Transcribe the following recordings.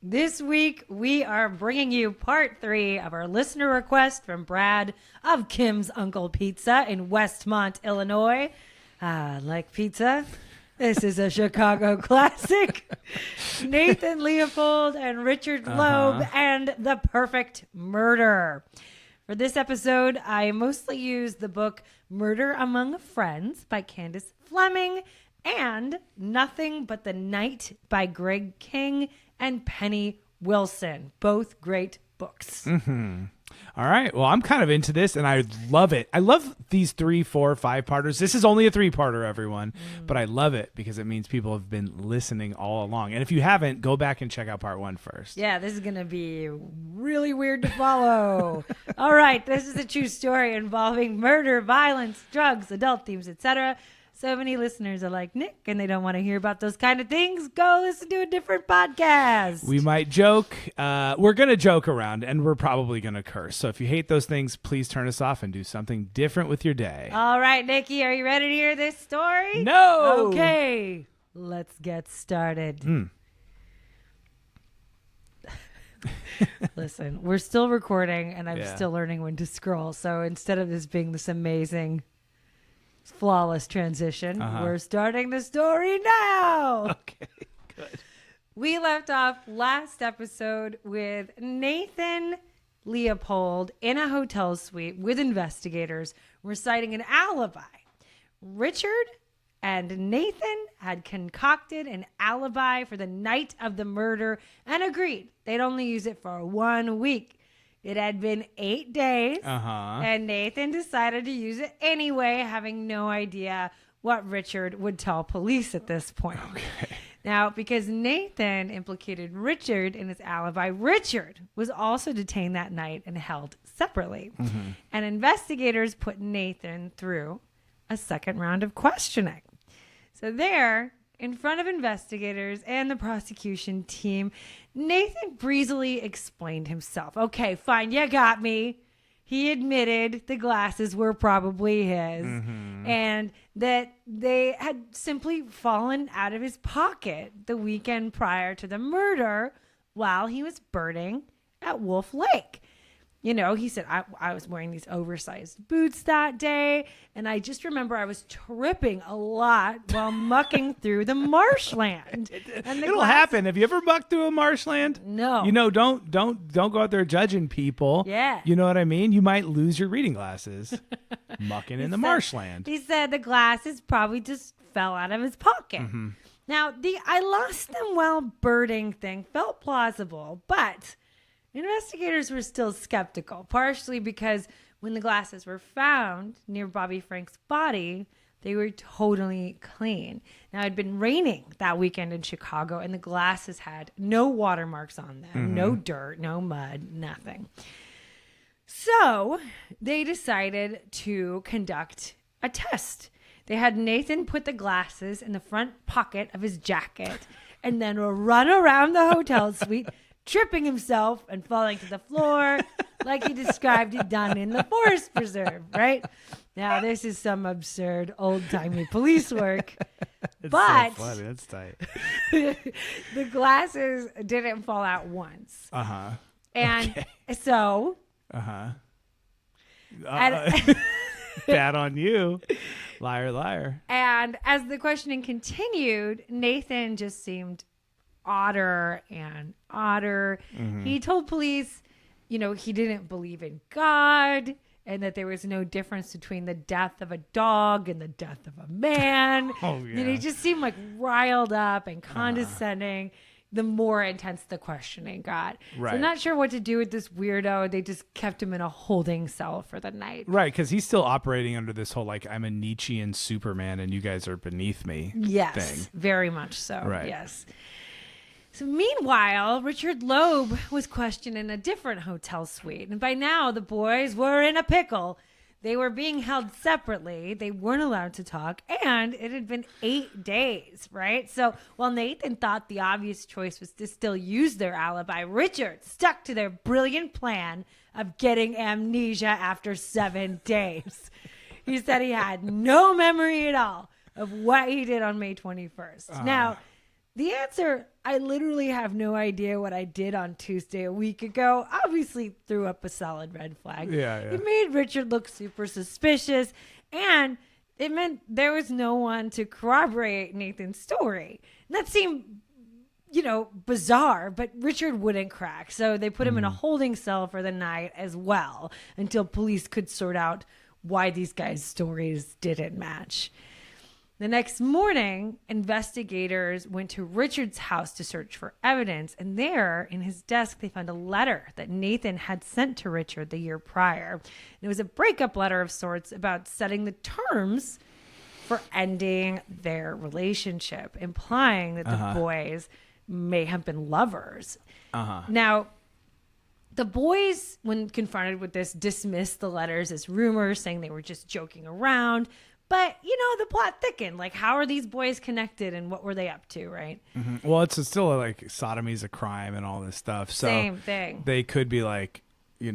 This week, we are bringing you part 3 of our listener request from Brad of Kim's Uncle Pizza in Westmont, Illinois. Like pizza, this is a Chicago classic. Nathan Leopold and Richard Loeb and The Perfect Murder. For this episode, I mostly used the book Murder Among Friends by Candace Fleming and Nothing But the Night by Greg King and Penny Wilson. Both great books. Mm-hmm. All right. Well, I'm kind of into this, and I love it. I love these 3, 4, 5-parters. This is only a 3-parter, everyone, but I love it because it means people have been listening all along. And if you haven't, go back and check out part 1 first. Yeah, this is going to be really weird to follow. All right. This is a true story involving murder, violence, drugs, adult themes, etc. So many listeners are like, Nick, and they don't want to hear about those kind of things. Go listen to a different podcast. We might joke. We're going to joke around, and we're probably going to curse. So if you hate those things, please turn us off and do something different with your day. All right, Nikki, are you ready to hear this story? No. Okay, let's get started. Listen, we're still recording, and I'm still learning when to scroll. So instead of this being this amazing flawless transition, we're starting the story now. Okay, good. We left off last episode with Nathan Leopold in a hotel suite with investigators reciting an alibi. Richard and Nathan had concocted an alibi for the night of the murder and agreed they'd only use it for 1 week. It had been 8 days, and Nathan decided to use it anyway, having no idea what Richard would tell police at this point. Okay. Now, because Nathan implicated Richard in his alibi, Richard was also detained that night and held separately. And investigators put Nathan through a second round of questioning. So there, in front of investigators and the prosecution team, Nathan breezily explained himself. Okay, fine, you got me. He admitted the glasses were probably his and that they had simply fallen out of his pocket the weekend prior to the murder while he was birding at Wolf Lake. You know, he said, I was wearing these oversized boots that day, and I just remember I was tripping a lot while mucking through the marshland. It'll happen. Have you ever mucked through a marshland? No. You know, don't go out there judging people. Yeah. You know what I mean? You might lose your reading glasses mucking in the marshland. He said the glasses probably just fell out of his pocket. Now, the I lost them while birding thing felt plausible, but investigators were still skeptical, partially because when the glasses were found near Bobby Frank's body, they were totally clean. Now, it had been raining that weekend in Chicago, and the glasses had no watermarks on them, no dirt, no mud, nothing. So they decided to conduct a test. They had Nathan put the glasses in the front pocket of his jacket and then run around the hotel suite, tripping himself and falling to the floor like he described it done in the forest preserve, right? Now, this is some absurd old-timey police work. But so funny. That's tight. the glasses didn't fall out once. And so... Bad on you. Liar, liar. And as the questioning continued, Nathan just seemed odder and odder. He told police, you know, he didn't believe in God and that there was no difference between the death of a dog and the death of a man. And he just seemed like riled up and condescending the more intense the questioning got. Right. So I'm not sure what to do with this weirdo. They just kept him in a holding cell for the night. Right, because he's still operating under this whole, like, I'm a Nietzschean Superman and you guys are beneath me thing. Very much so. Right. Yes. So meanwhile, Richard Loeb was questioned in a different hotel suite. And by now, the boys were in a pickle. They were being held separately. They weren't allowed to talk. And it had been 8 days, right? So while Nathan thought the obvious choice was to still use their alibi, Richard stuck to their brilliant plan of getting amnesia after 7 days. He said he had no memory at all of what he did on May 21st. Now, The answer, I literally have no idea what I did on Tuesday a week ago. Obviously threw up a solid red flag. Yeah. It made Richard look super suspicious, and it meant there was no one to corroborate Nathan's story. And that seemed, bizarre, but Richard wouldn't crack. So they put him in a holding cell for the night as well until police could sort out why these guys' stories didn't match. The next morning, investigators went to Richard's house to search for evidence, and there, in his desk, they found a letter that Nathan had sent to Richard the year prior. And it was a breakup letter of sorts about setting the terms for ending their relationship, implying that the boys may have been lovers. Now, the boys, when confronted with this, dismissed the letters as rumors, saying they were just joking around. But, the plot thickened. Like, how are these boys connected and what were they up to, right? Mm-hmm. Well, it's still like sodomy's a crime and all this stuff. So Same thing. They could be like, we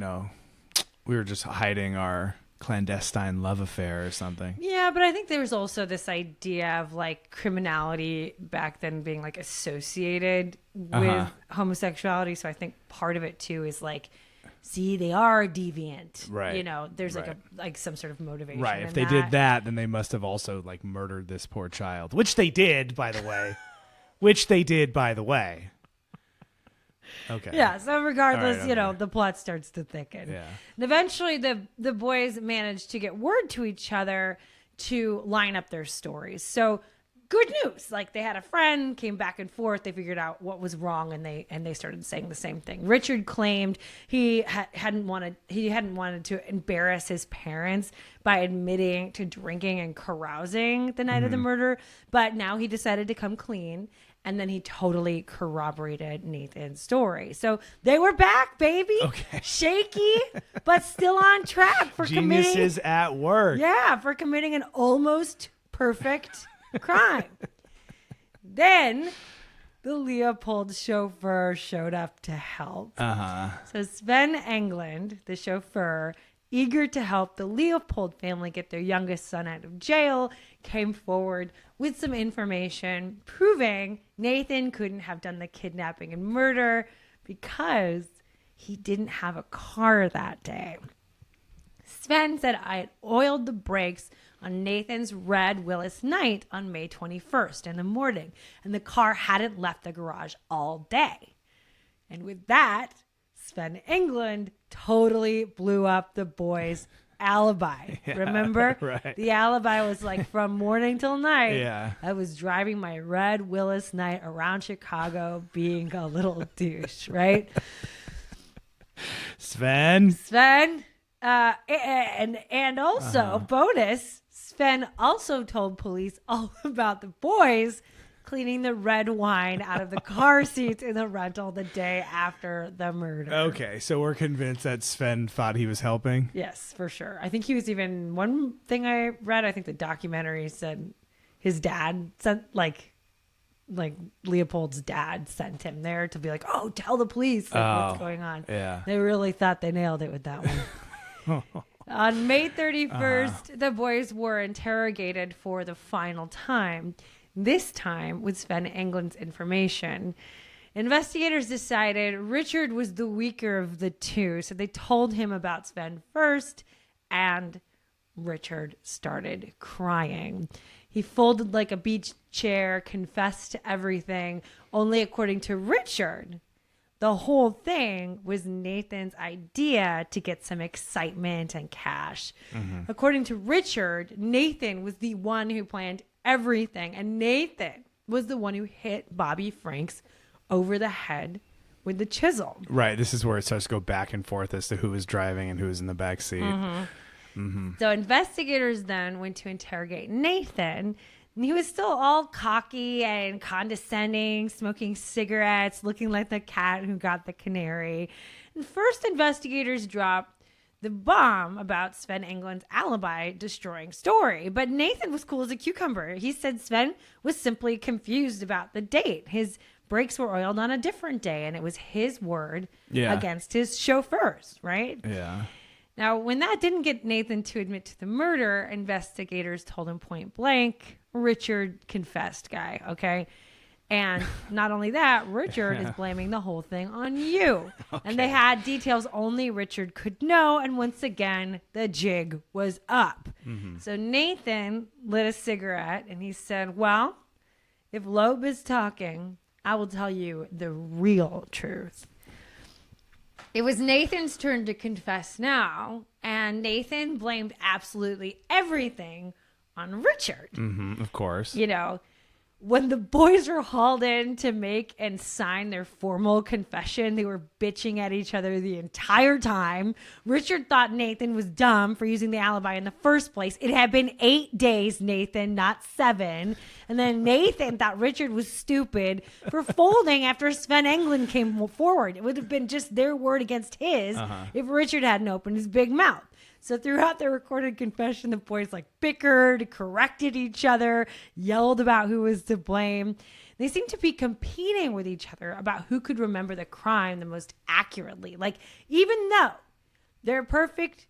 were just hiding our clandestine love affair or something. Yeah, but I think there was also this idea of like criminality back then being like associated with homosexuality. So I think part of it too is like, see, they are deviant. Right. There's like some sort of motivation. Right. If they did that, then they must have also like murdered this poor child, which they did, by the way. Okay. Yeah. So regardless, All right, okay. the plot starts to thicken. Yeah. And eventually the boys managed to get word to each other to line up their stories. So good news. Like they had a friend, came back and forth. They figured out what was wrong, and they started saying the same thing. Richard claimed he hadn't wanted to embarrass his parents by admitting to drinking and carousing the night of the murder, but now he decided to come clean. And then he totally corroborated Nathan's story. So they were back, baby. Okay. Shaky, but still on track for Geniuses at work. Yeah, for committing an almost perfect crime. Then the Leopold chauffeur showed up to help. So Sven Englund, the chauffeur, eager to help the Leopold family get their youngest son out of jail, came forward with some information proving Nathan couldn't have done the kidnapping and murder because he didn't have a car that day. Sven said I had oiled the brakes on Nathan's red Willis Knight on May 21st in the morning, and the car hadn't left the garage all day. And with that, Sven Englund totally blew up the boys' alibi. Yeah, remember? right. The alibi was like from morning till night. Yeah. I was driving my red Willis Knight around Chicago being a little douche, right? Sven. And also, bonus, Sven also told police all about the boys cleaning the red wine out of the car seats in the rental the day after the murder. Okay, so we're convinced that Sven thought he was helping? Yes, for sure. I think he was even, one thing I read, I think the documentary said his dad sent, like Leopold's dad sent him there to be like, oh, tell the police what's going on. Yeah. They really thought they nailed it with that one. On May 31st, the boys were interrogated for the final time, this time with Sven Englund's information. Investigators decided Richard was the weaker of the two, so they told him about Sven first, and Richard started crying. He folded like a beach chair, confessed to everything, only according to Richard, the whole thing was Nathan's idea to get some excitement and cash. According to Richard, Nathan was the one who planned everything, and Nathan was the one who hit Bobby Franks over the head with the chisel. Right. This is where it starts to go back and forth as to who was driving and who was in the back seat. So investigators then went to interrogate Nathan. And he was still all cocky and condescending, smoking cigarettes, looking like the cat who got the canary. And first, investigators dropped the bomb about Sven Englund's alibi destroying story. But Nathan was cool as a cucumber. He said Sven was simply confused about the date. His brakes were oiled on a different day, and it was his word against his chauffeur's, right? Yeah. Now, when that didn't get Nathan to admit to the murder, investigators told him point blank, Richard confessed, guy, okay? And not only that, Richard is blaming the whole thing on you. And they had details only Richard could know. And once again, the jig was up. So Nathan lit a cigarette and he said, well, if Loeb is talking, I will tell you the real truth. It was Nathan's turn to confess now. And Nathan blamed absolutely everything on Richard. Of course. You know, when the boys were hauled in to make and sign their formal confession, they were bitching at each other the entire time. Richard thought Nathan was dumb for using the alibi in the first place. It had been 8 days, Nathan, not 7. And then Nathan thought Richard was stupid for folding after Sven Englund came forward. It would have been just their word against his if Richard hadn't opened his big mouth. So throughout the recorded confession, the boys bickered, corrected each other, yelled about who was to blame. They seemed to be competing with each other about who could remember the crime the most accurately. Even though their perfect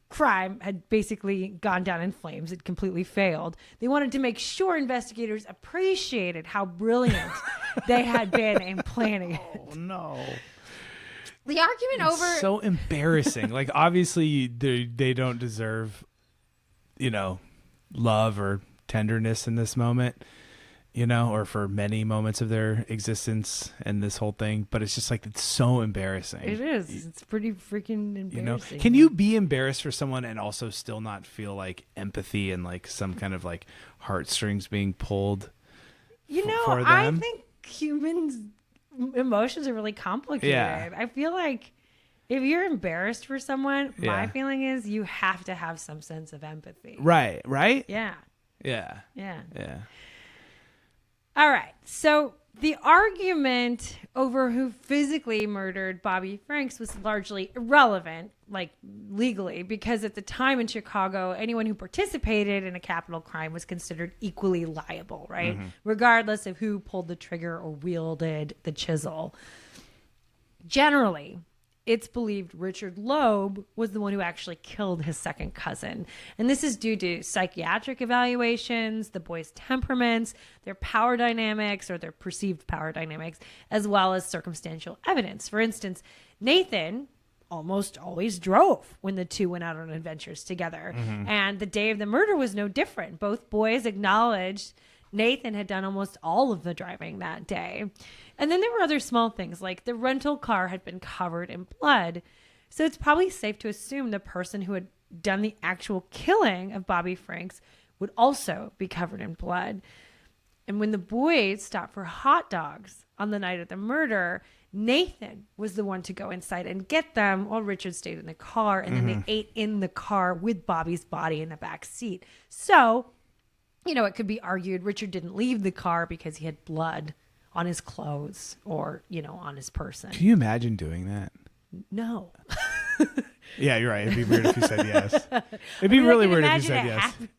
crime had basically gone down in flames, it completely failed, they wanted to make sure investigators appreciated how brilliant they had been in planning it. Oh, no. The argument It's over so embarrassing. Obviously they don't deserve, love or tenderness in this moment, or for many moments of their existence and this whole thing. But it's just it's so embarrassing. It is. It's pretty freaking embarrassing. Can you be embarrassed for someone and also still not feel empathy and some kind of heartstrings being pulled? For them? I think humans' emotions are really complicated. Yeah. I feel like if you're embarrassed for someone, my feeling is you have to have some sense of empathy. Right. Yeah. Yeah. All right. So the argument over who physically murdered Bobby Franks was largely irrelevant, legally, because at the time in Chicago, anyone who participated in a capital crime was considered equally liable, right? Regardless of who pulled the trigger or wielded the chisel. Generally, it's believed Richard Loeb was the one who actually killed his second cousin. And this is due to psychiatric evaluations, the boys' temperaments, their power dynamics or their perceived power dynamics, as well as circumstantial evidence. For instance, Nathan almost always drove when the two went out on adventures together. And the day of the murder was no different. Both boys acknowledged Nathan had done almost all of the driving that day. And then there were other small things, like the rental car had been covered in blood. So it's probably safe to assume the person who had done the actual killing of Bobby Franks would also be covered in blood. And when the boys stopped for hot dogs on the night of the murder, Nathan was the one to go inside and get them while Richard stayed in the car. And then they ate in the car with Bobby's body in the back seat. So, it could be argued Richard didn't leave the car because he had blood on his clothes or, on his person. Can you imagine doing that? No. Yeah, you're right. It'd be weird if you said yes. It'd be really weird if you said yes. Happening.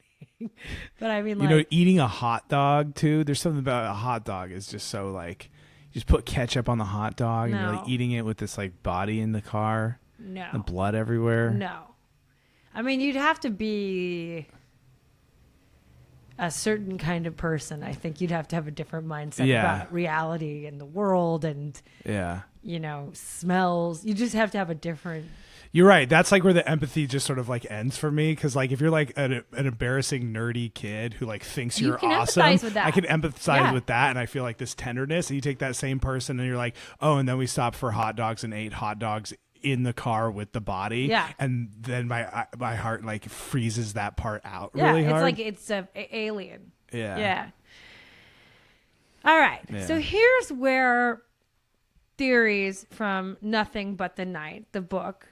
But I mean, eating a hot dog too. There's something about a hot dog is just so you just put ketchup on the hot dog and you're eating it with this body in the car. No. The blood everywhere. No. I mean, you'd have to be a certain kind of person. I think you'd have to have a different mindset about reality and the world and, smells. You just have to have a different... You're right. That's where the empathy just sort of ends for me. Because if you're an embarrassing nerdy kid who thinks you're awesome, empathize with that. I can empathize with that, and I feel this tenderness. And you take that same person, and you're and then we stopped for hot dogs and ate hot dogs in the car with the body. Yeah. And then my heart freezes that part out really hard. It's a alien. Yeah. Yeah. All right. Yeah. So here's where theories from Nothing But the Night, the book,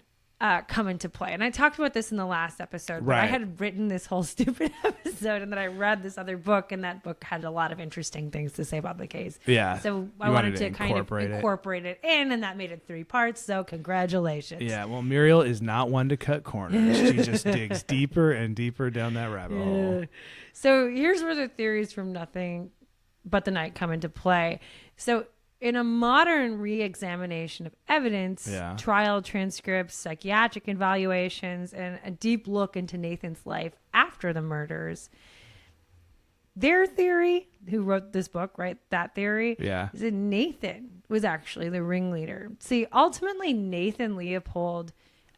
come into play. And I talked about this in the last episode, but I had written this whole stupid episode and then I read this other book and that book had a lot of interesting things to say about the case. Yeah. So I wanted to kind of incorporate it in, and that made it 3 parts. So congratulations. Yeah. Well, Muriel is not one to cut corners. She just digs deeper and deeper down that rabbit hole. So here's where the theories from Nothing But the Night come into play. So in a modern re-examination of evidence, trial transcripts, psychiatric evaluations, and a deep look into Nathan's life after the murders, Their theory, who wrote this book, right? That theory Yeah. is that Nathan was actually the ringleader. See, ultimately, Nathan Leopold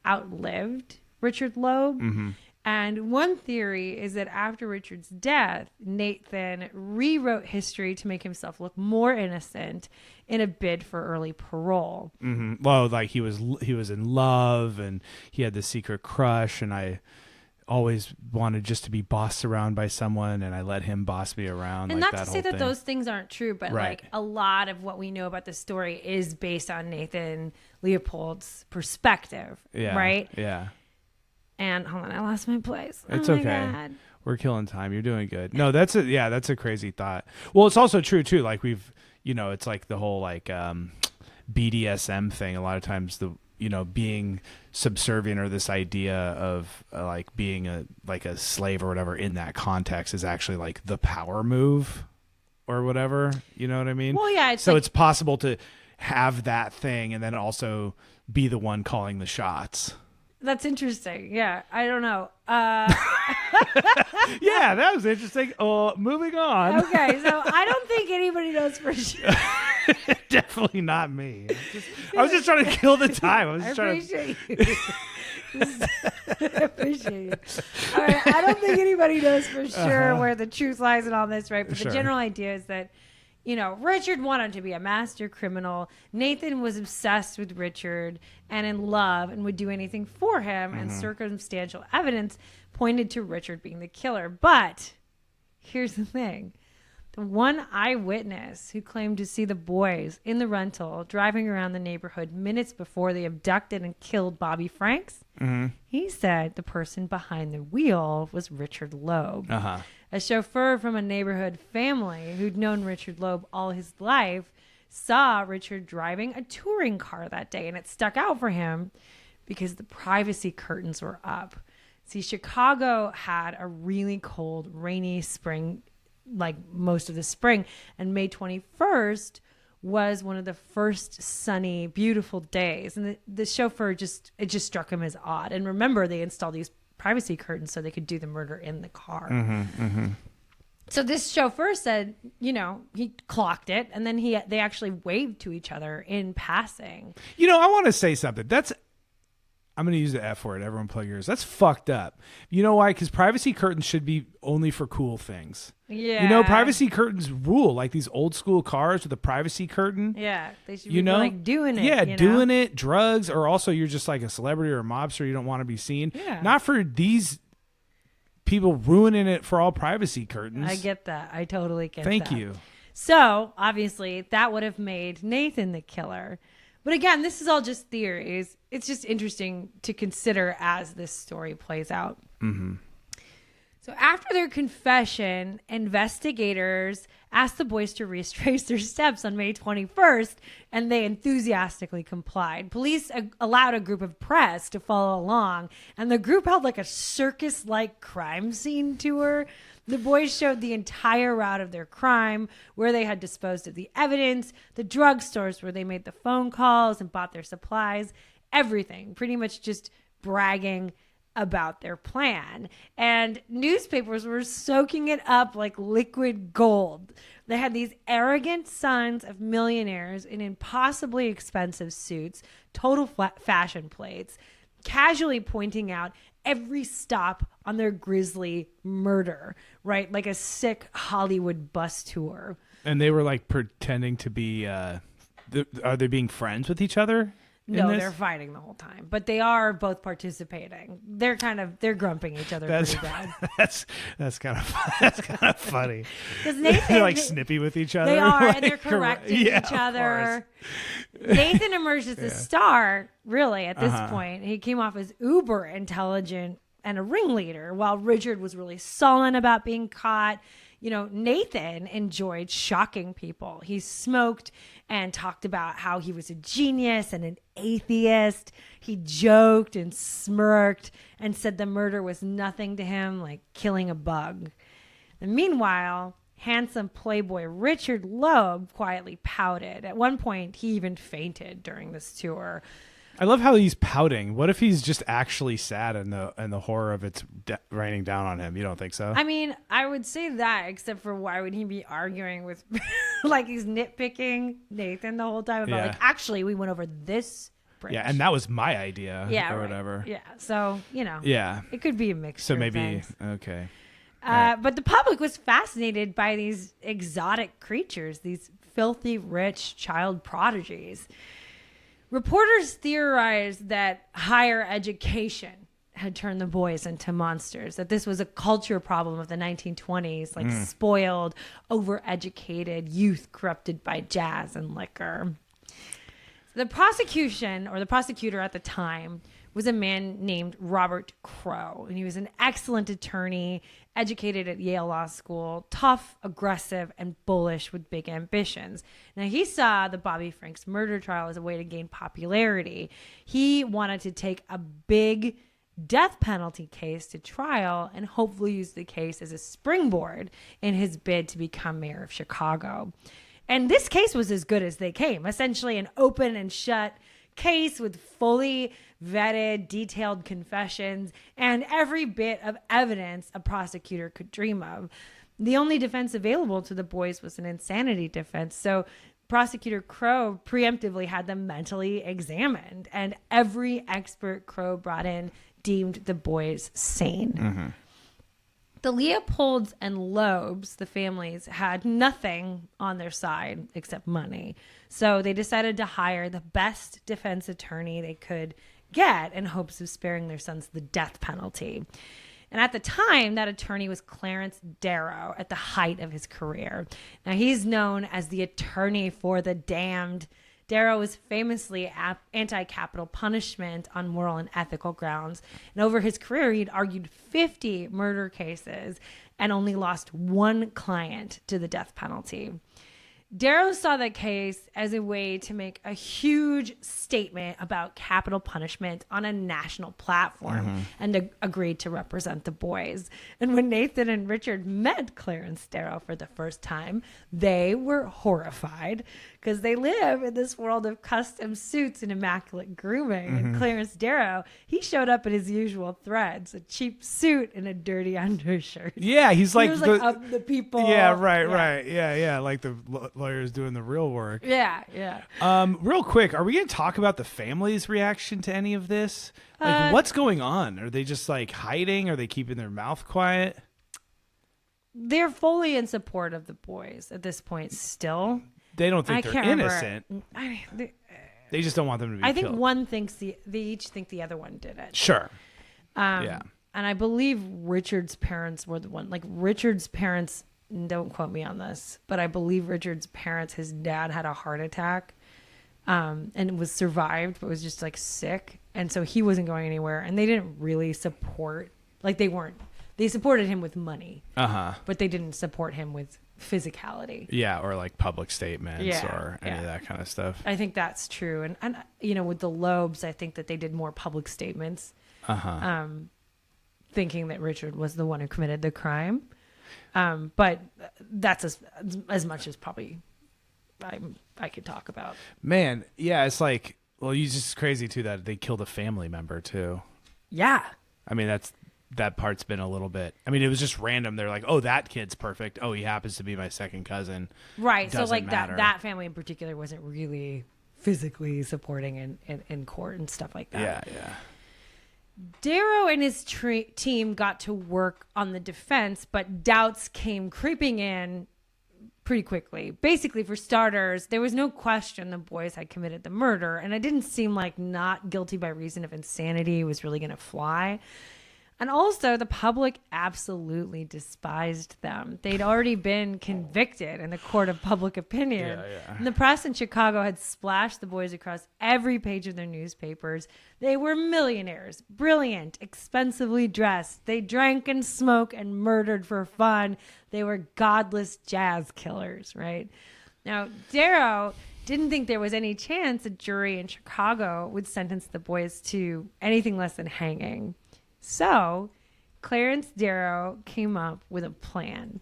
outlived Richard Loeb. Mm-hmm. And one theory is that after Richard's death, Nathan rewrote history to make himself look more innocent in a bid for early parole. Mm-hmm. Well, like he was in love and he had this secret crush, and I always wanted just to be bossed around by someone, and I let him boss me around. And like not that to say whole that thing. those things aren't true, but Right. like a lot of what we know about the story is based on Nathan Leopold's perspective, Yeah. right? Yeah. And hold on, I lost my place. It's oh my okay. God. We're killing time. You're doing good. No, that's a crazy thought. Well, it's also true too. Like it's like the whole like BDSM thing. A lot of times being subservient, or this idea of like being a slave or whatever in that context is actually like the power move or whatever. You know what I mean? Well, yeah. So it's possible to have that thing and then also be the one calling the shots. That's interesting. Yeah, I don't know. Yeah, that was interesting. Moving on. Okay, so I don't think anybody knows for sure. Definitely not me. I was just trying to kill the time. I appreciate you. I appreciate you. All right, I don't think anybody knows for sure where the truth lies in all this, right? But Sure. the general idea is that, Richard wanted to be a master criminal. Nathan was obsessed with Richard and in love and would do anything for him. And circumstantial evidence pointed to Richard being the killer. But here's the thing. The one eyewitness who claimed to see the boys in the rental driving around the neighborhood minutes before they abducted and killed Bobby Franks, he said the person behind the wheel was Richard Loeb. Uh-huh. A chauffeur from a neighborhood family who'd known Richard Loeb all his life saw Richard driving a touring car that day, and it stuck out for him because the privacy curtains were up. See, Chicago had a really cold, rainy spring, like most of the spring, and May 21st was one of the first sunny, beautiful days. And the chauffeur just struck him as odd. And remember, they installed these privacy curtains so they could do the murder in the car. So this chauffeur said, he clocked it, and then they actually waved to each other in passing. I want to say something. I'm going to use the F word. Everyone plug yours. That's fucked up. You know why? Because privacy curtains should be only for cool things. Yeah. Privacy curtains rule. Like these old school cars with a privacy curtain. Yeah. They should be like doing it. Yeah, doing it. Drugs. Or also you're just like a celebrity or a mobster. You don't want to be seen. Yeah. Not for these people ruining it for all privacy curtains. I get that. I totally get that. Thank you. So obviously that would have made Nathan the killer. But again, this is all just theories. It's just interesting to consider as this story plays out. Mm-hmm. So after their confession, investigators asked the boys to retrace their steps on May 21st, and they enthusiastically complied. Police allowed a group of press to follow along, and the group held like a circus-like crime scene tour. The boys showed the entire route of their crime, where they had disposed of the evidence, the drugstores where they made the phone calls and bought their supplies, everything, pretty much just bragging about their plan. And newspapers were soaking it up like liquid gold. They had these arrogant sons of millionaires in impossibly expensive suits, total fashion plates, casually pointing out every stop on their grisly murder, right? Like a sick Hollywood bus tour. And they were like pretending to be, are they being friends with each other? No, they're fighting the whole time, but they are both participating. They're grumping each other pretty bad. That's kind of funny. Because Nathan, they're like snippy with each other. They are, like, and they're correcting each other. Nathan emerged as the star, really, at this point. He came off as uber intelligent and a ringleader, while Richard was really sullen about being caught. Nathan enjoyed shocking people. He smoked and talked about how he was a genius and an atheist. He joked and smirked and said the murder was nothing to him, like killing a bug. And meanwhile, handsome playboy Richard Loeb quietly pouted. At one point, he even fainted during this tour. I love how he's pouting. What if he's just actually sad and the horror of it's raining down on him? You don't think so? I mean, I would say that, except for why would he be arguing with, like he's nitpicking Nathan the whole time about like, actually, we went over this bridge. Yeah, and that was my idea or right. whatever. Yeah, so, Yeah. it could be a mixture So maybe, of things. okay. But the public was fascinated by these exotic creatures, these filthy rich child prodigies. Reporters theorized that higher education had turned the boys into monsters, that this was a culture problem of the 1920s, like spoiled, overeducated youth corrupted by jazz and liquor. The prosecutor at the time was a man named Robert Crow, and he was an excellent attorney, educated at Yale Law School, tough, aggressive, and bullish with big ambitions. Now, he saw the Bobby Franks murder trial as a way to gain popularity. He wanted to take a big death penalty case to trial and hopefully use the case as a springboard in his bid to become mayor of Chicago. And this case was as good as they came, essentially an open and shut case with fully vetted, detailed confessions, and every bit of evidence a prosecutor could dream of. The only defense available to the boys was an insanity defense. So Prosecutor Crow preemptively had them mentally examined, and every expert Crow brought in deemed the boys sane. Mm-hmm. The Leopolds and Loebs, the families, had nothing on their side except money. So they decided to hire the best defense attorney they could get in hopes of sparing their sons the death penalty. And at the time, that attorney was Clarence Darrow at the height of his career. Now, he's known as the attorney for the damned. Darrow was famously anti-capital punishment on moral and ethical grounds. And over his career, he'd argued 50 murder cases and only lost one client to the death penalty. Darrow saw the case as a way to make a huge statement about capital punishment on a national platform and agreed to represent the boys. And when Nathan and Richard met Clarence Darrow for the first time, they were horrified because they live in this world of custom suits and immaculate grooming. And Clarence Darrow, he showed up in his usual threads, a cheap suit and a dirty undershirt. Yeah, he was like of the people. Yeah, right. Yeah, like the lawyers doing the real work. Yeah. Real quick, are we going to talk about the family's reaction to any of this? Like, what's going on? Are they just like hiding? Are they keeping their mouth quiet? They're fully in support of the boys at this point still. They don't think they're innocent. They just don't want them to be killed. I think one thinks they each think the other one did it. Sure. Yeah. And I believe Richard's parents were the one. Like Richard's parents, don't quote me on this, but I believe Richard's parents, his dad had a heart attack and was survived, but was just like sick. And so he wasn't going anywhere. And they didn't really support, like they supported him with money, but they didn't support him with physicality. Yeah, or like public statements or any of that kind of stuff. I think that's true. And with the Loebs, I think that they did more public statements, thinking that Richard was the one who committed the crime. But that's as much as probably I could talk about. Man, yeah, it's like, well, it's just crazy too that they killed a family member too. Yeah. I mean, that part's been a little bit, I mean, it was just random. They're like, oh, that kid's perfect. Oh, he happens to be my second cousin. Right. So like matter. that family in particular wasn't really physically supporting in court and stuff like that. Yeah. Darrow and his team got to work on the defense, but doubts came creeping in pretty quickly. Basically, for starters, there was no question the boys had committed the murder, and it didn't seem like not guilty by reason of insanity was really going to fly. And also, the public absolutely despised them. They'd already been convicted in the court of public opinion. Yeah. And the press in Chicago had splashed the boys across every page of their newspapers. They were millionaires, brilliant, expensively dressed. They drank and smoked and murdered for fun. They were godless jazz killers, right? Now, Darrow didn't think there was any chance a jury in Chicago would sentence the boys to anything less than hanging. So, Clarence Darrow came up with a plan.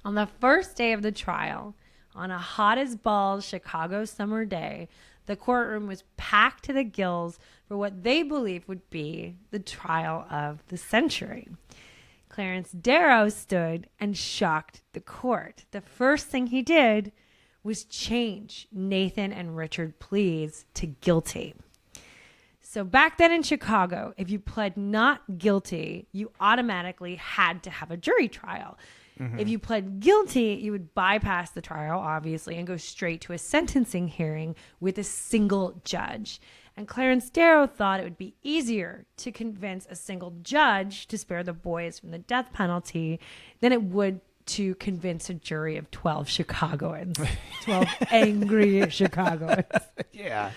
On the first day of the trial, on a hot as balls Chicago summer day, the courtroom was packed to the gills for what they believed would be the trial of the century. Clarence Darrow stood and shocked the court. The first thing he did was change Nathan and Richard pleas to guilty. So back then in Chicago, if you pled not guilty, you automatically had to have a jury trial. If you pled guilty, you would bypass the trial, obviously, and go straight to a sentencing hearing with a single judge. And Clarence Darrow thought it would be easier to convince a single judge to spare the boys from the death penalty than it would to convince a jury of 12 Chicagoans, 12 angry Chicagoans. Yeah.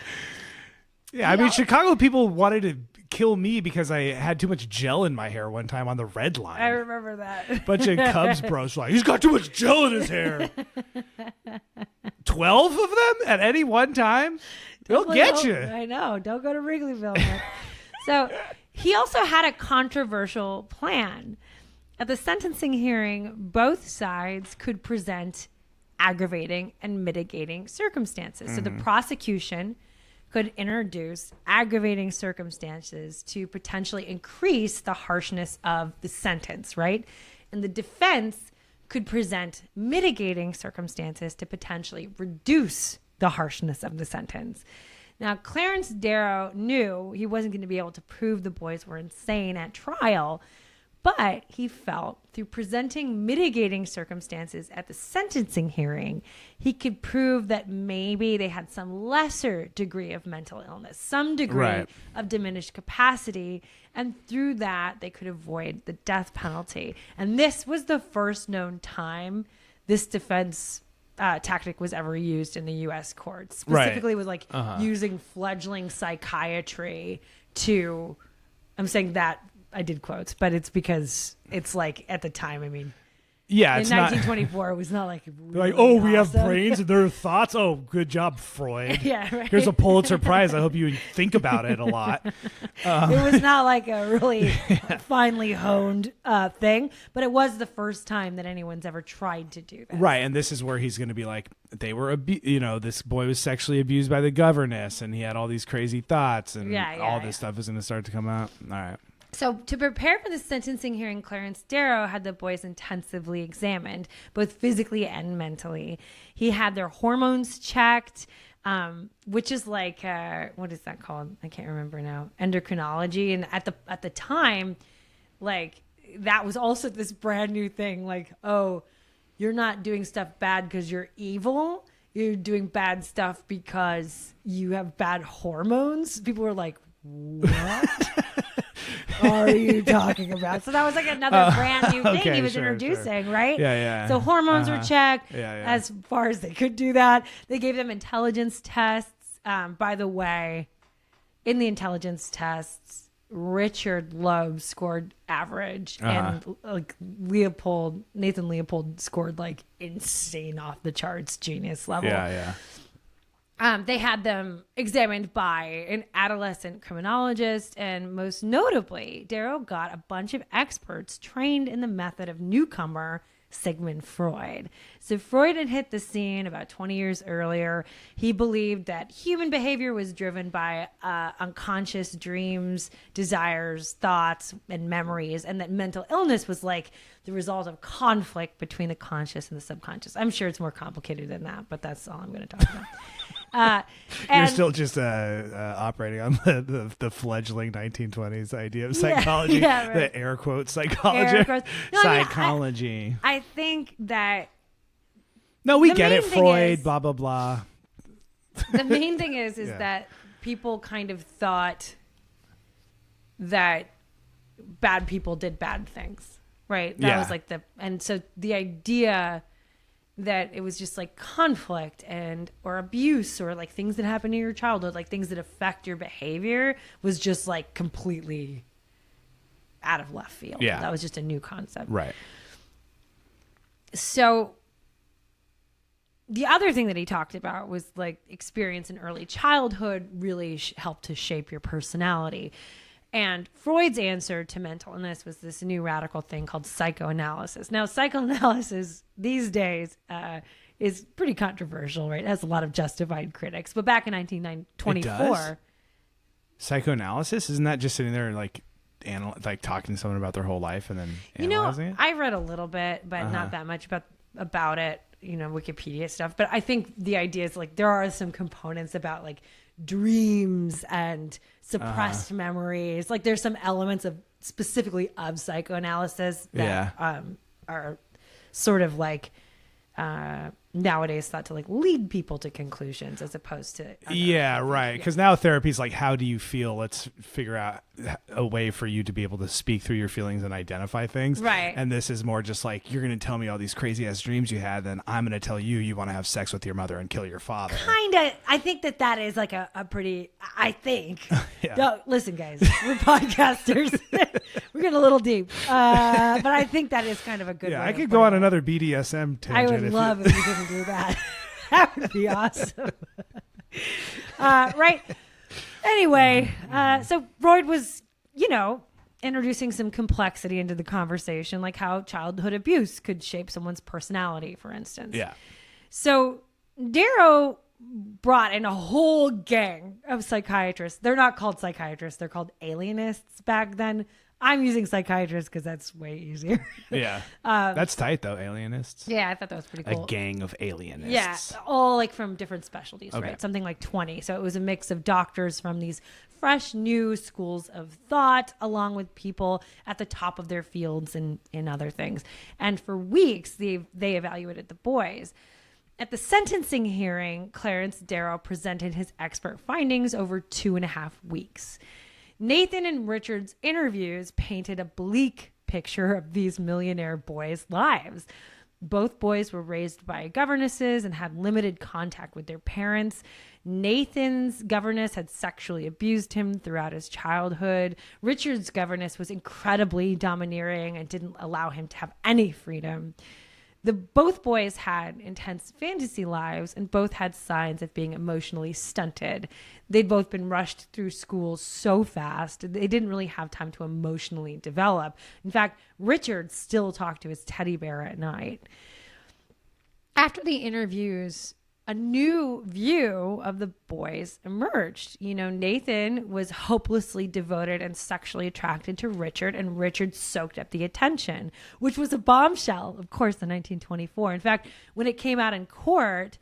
Yeah, I mean, Chicago people wanted to kill me because I had too much gel in my hair one time on the red line. I remember that. Bunch of Cubs bros were like, he's got too much gel in his hair. 12 of them at any one time? They'll get you. I know. Don't go to Wrigleyville. So he also had a controversial plan. At the sentencing hearing, both sides could present aggravating and mitigating circumstances. So the prosecution could introduce aggravating circumstances to potentially increase the harshness of the sentence, right? And the defense could present mitigating circumstances to potentially reduce the harshness of the sentence. Now, Clarence Darrow knew he wasn't going to be able to prove the boys were insane at trial, but he felt through presenting mitigating circumstances at the sentencing hearing, he could prove that maybe they had some lesser degree of mental illness, some degree of diminished capacity, and through that, they could avoid the death penalty. And this was the first known time this defense tactic was ever used in the U.S. courts. Specifically with like using fledgling psychiatry to, I'm saying that, I did quotes, but it's because it's like at the time, I mean, yeah, in 1924, it was not like, really oh, we have awesome. brains and their thoughts. Oh, good job, Freud. Yeah, right. Here's a Pulitzer Prize. I hope you think about it a lot. It was not like a really finely honed thing, but it was the first time that anyone's ever tried to do that. Right, and this is where he's going to be like, they were, this boy was sexually abused by the governess, and he had all these crazy thoughts, and all this stuff is going to start to come out. All right. So to prepare for the sentencing hearing, Clarence Darrow had the boys intensively examined, both physically and mentally. He had their hormones checked, which is like, what is that called? I can't remember now. Endocrinology. And at the time, like, that was also this brand new thing. Like, oh, you're not doing stuff bad because you're evil. You're doing bad stuff because you have bad hormones. People were like, what? Are you talking about? So that was like another brand new thing he was introducing, right? Yeah. So hormones were checked as far as they could do that. They gave them intelligence tests. By the way, in the intelligence tests, Richard Loeb scored average, and like Nathan Leopold scored like insane off the charts genius level. Yeah. They had them examined by an adolescent criminologist, and most notably, Darrow got a bunch of experts trained in the method of newcomer Sigmund Freud. So Freud had hit the scene about 20 years earlier. He believed that human behavior was driven by unconscious dreams, desires, thoughts, and memories, and that mental illness was like the result of conflict between the conscious and the subconscious. I'm sure it's more complicated than that, but that's all I'm going to talk about. You're still just operating on the fledgling 1920s idea of psychology, the air quote psychology. No, psychology. I think that. No, we get it, Freud, blah, blah, blah. The main thing is that people kind of thought that bad people did bad things, right? That was like and so the idea that it was just like conflict or abuse or like things that happen in your childhood, like things that affect your behavior, was just like completely out of left field. Yeah. That was just a new concept. Right. So the other thing that he talked about was like experience in early childhood really helped to shape your personality. And Freud's answer to mental illness was this new radical thing called psychoanalysis. Now, psychoanalysis these days is pretty controversial, right? It has a lot of justified critics. But back in 1924, psychoanalysis, isn't that just sitting there and like talking to someone about their whole life and then analyzing it? I read a little bit, but not that much about it, Wikipedia stuff. But I think the idea is like there are some components about like dreams and suppressed memories. Like there's some elements of specifically of psychoanalysis that are sort of like nowadays thought to like lead people to conclusions as opposed to right, because now therapy is like, how do you feel? Let's figure out a way for you to be able to speak through your feelings and identify things, right? And this is more just like, you're going to tell me all these crazy ass dreams you had, then I'm going to tell you want to have sex with your mother and kill your father. Kind of. I think that is like a pretty, I think no, listen guys, we're podcasters. We're getting a little deep, but I think that is kind of a good way I could go on another BDSM tangent. I would love if you didn't do that. That would be awesome. Right. Anyway, so Freud was, introducing some complexity into the conversation, like how childhood abuse could shape someone's personality, for instance. Yeah. So Darrow brought in a whole gang of psychiatrists. They're not called psychiatrists. They're called alienists back then. I'm using psychiatrists because that's way easier. Yeah. That's tight, though, alienists. Yeah, I thought that was pretty cool. A gang of alienists. Yeah, all like from different specialties, okay. right? Something like 20. So it was a mix of doctors from these fresh, new schools of thought, along with people at the top of their fields and in other things. And for weeks, they evaluated the boys. At the sentencing hearing, Clarence Darrow presented his expert findings over 2.5 weeks. Nathan and Richard's interviews painted a bleak picture of these millionaire boys' lives. Both boys were raised by governesses and had limited contact with their parents. Nathan's governess had sexually abused him throughout his childhood. Richard's governess was incredibly domineering and didn't allow him to have any freedom. Both boys had intense fantasy lives and both had signs of being emotionally stunted. They'd both been rushed through school so fast, they didn't really have time to emotionally develop. In fact, Richard still talked to his teddy bear at night. After the interviews, a new view of the boys emerged. Nathan was hopelessly devoted and sexually attracted to Richard, and Richard soaked up the attention, which was a bombshell, of course, in 1924. In fact, when it came out in court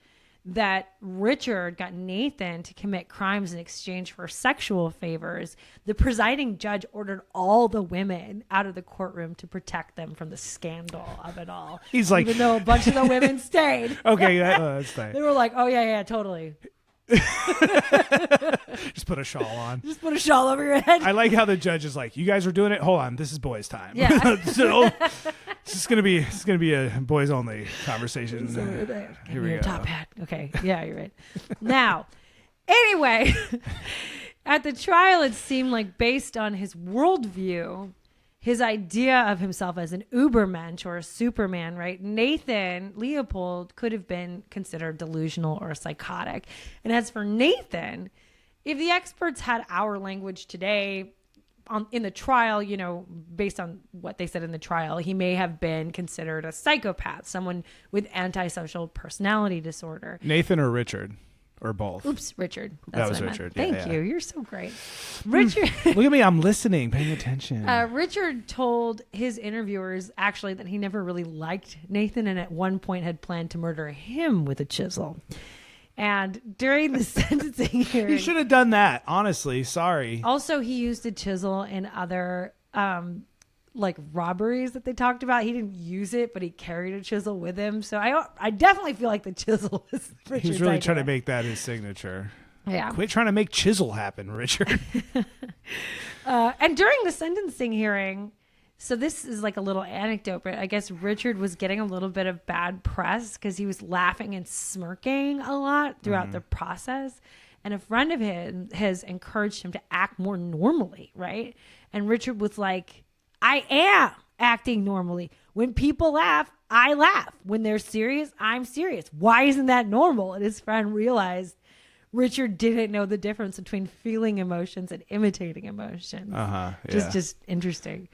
that Richard got Nathan to commit crimes in exchange for sexual favors, the presiding judge ordered all the women out of the courtroom to protect them from the scandal of it all. He's like, even though a bunch of the women stayed. Okay, that's fine. They were like, oh yeah, totally. Just put a shawl on. Just put a shawl over your head. I like how the judge is like, you guys are doing it. Hold on, this is boys' time. Yeah. So it's gonna be a boys only conversation. Here we go. Top hat. Okay. Yeah, you're right. Now, anyway, at the trial, it seemed like based on his worldview, his idea of himself as an ubermensch or a superman, right? Leopold could have been considered delusional or psychotic. And as for Nathan, if the experts had our language today in the trial, based on what they said in the trial, he may have been considered a psychopath, someone with antisocial personality disorder. Nathan or Richard? Or both? Oops, Richard. That was Richard. Thank you. You're so great. Richard. Look at me. I'm listening, paying attention. Richard told his interviewers actually that he never really liked Nathan and at one point had planned to murder him with a chisel. And during the sentencing hearing... He should have done that, honestly. Sorry. Also, he used a chisel in other... robberies that they talked about. He didn't use it, but he carried a chisel with him. So I definitely feel like the chisel was Richard's He's really idea. trying to make that his signature. Yeah. Quit trying to make chisel happen, Richard. And during the sentencing hearing, so this is like a little anecdote, but I guess Richard was getting a little bit of bad press because he was laughing and smirking a lot throughout the process. And a friend of his encouraged him to act more normally, right? And Richard was like, I am acting normally. When people laugh, I laugh. When they're serious, I'm serious. Why isn't that normal? And his friend realized Richard didn't know the difference between feeling emotions and imitating emotions. Yeah. Just interesting.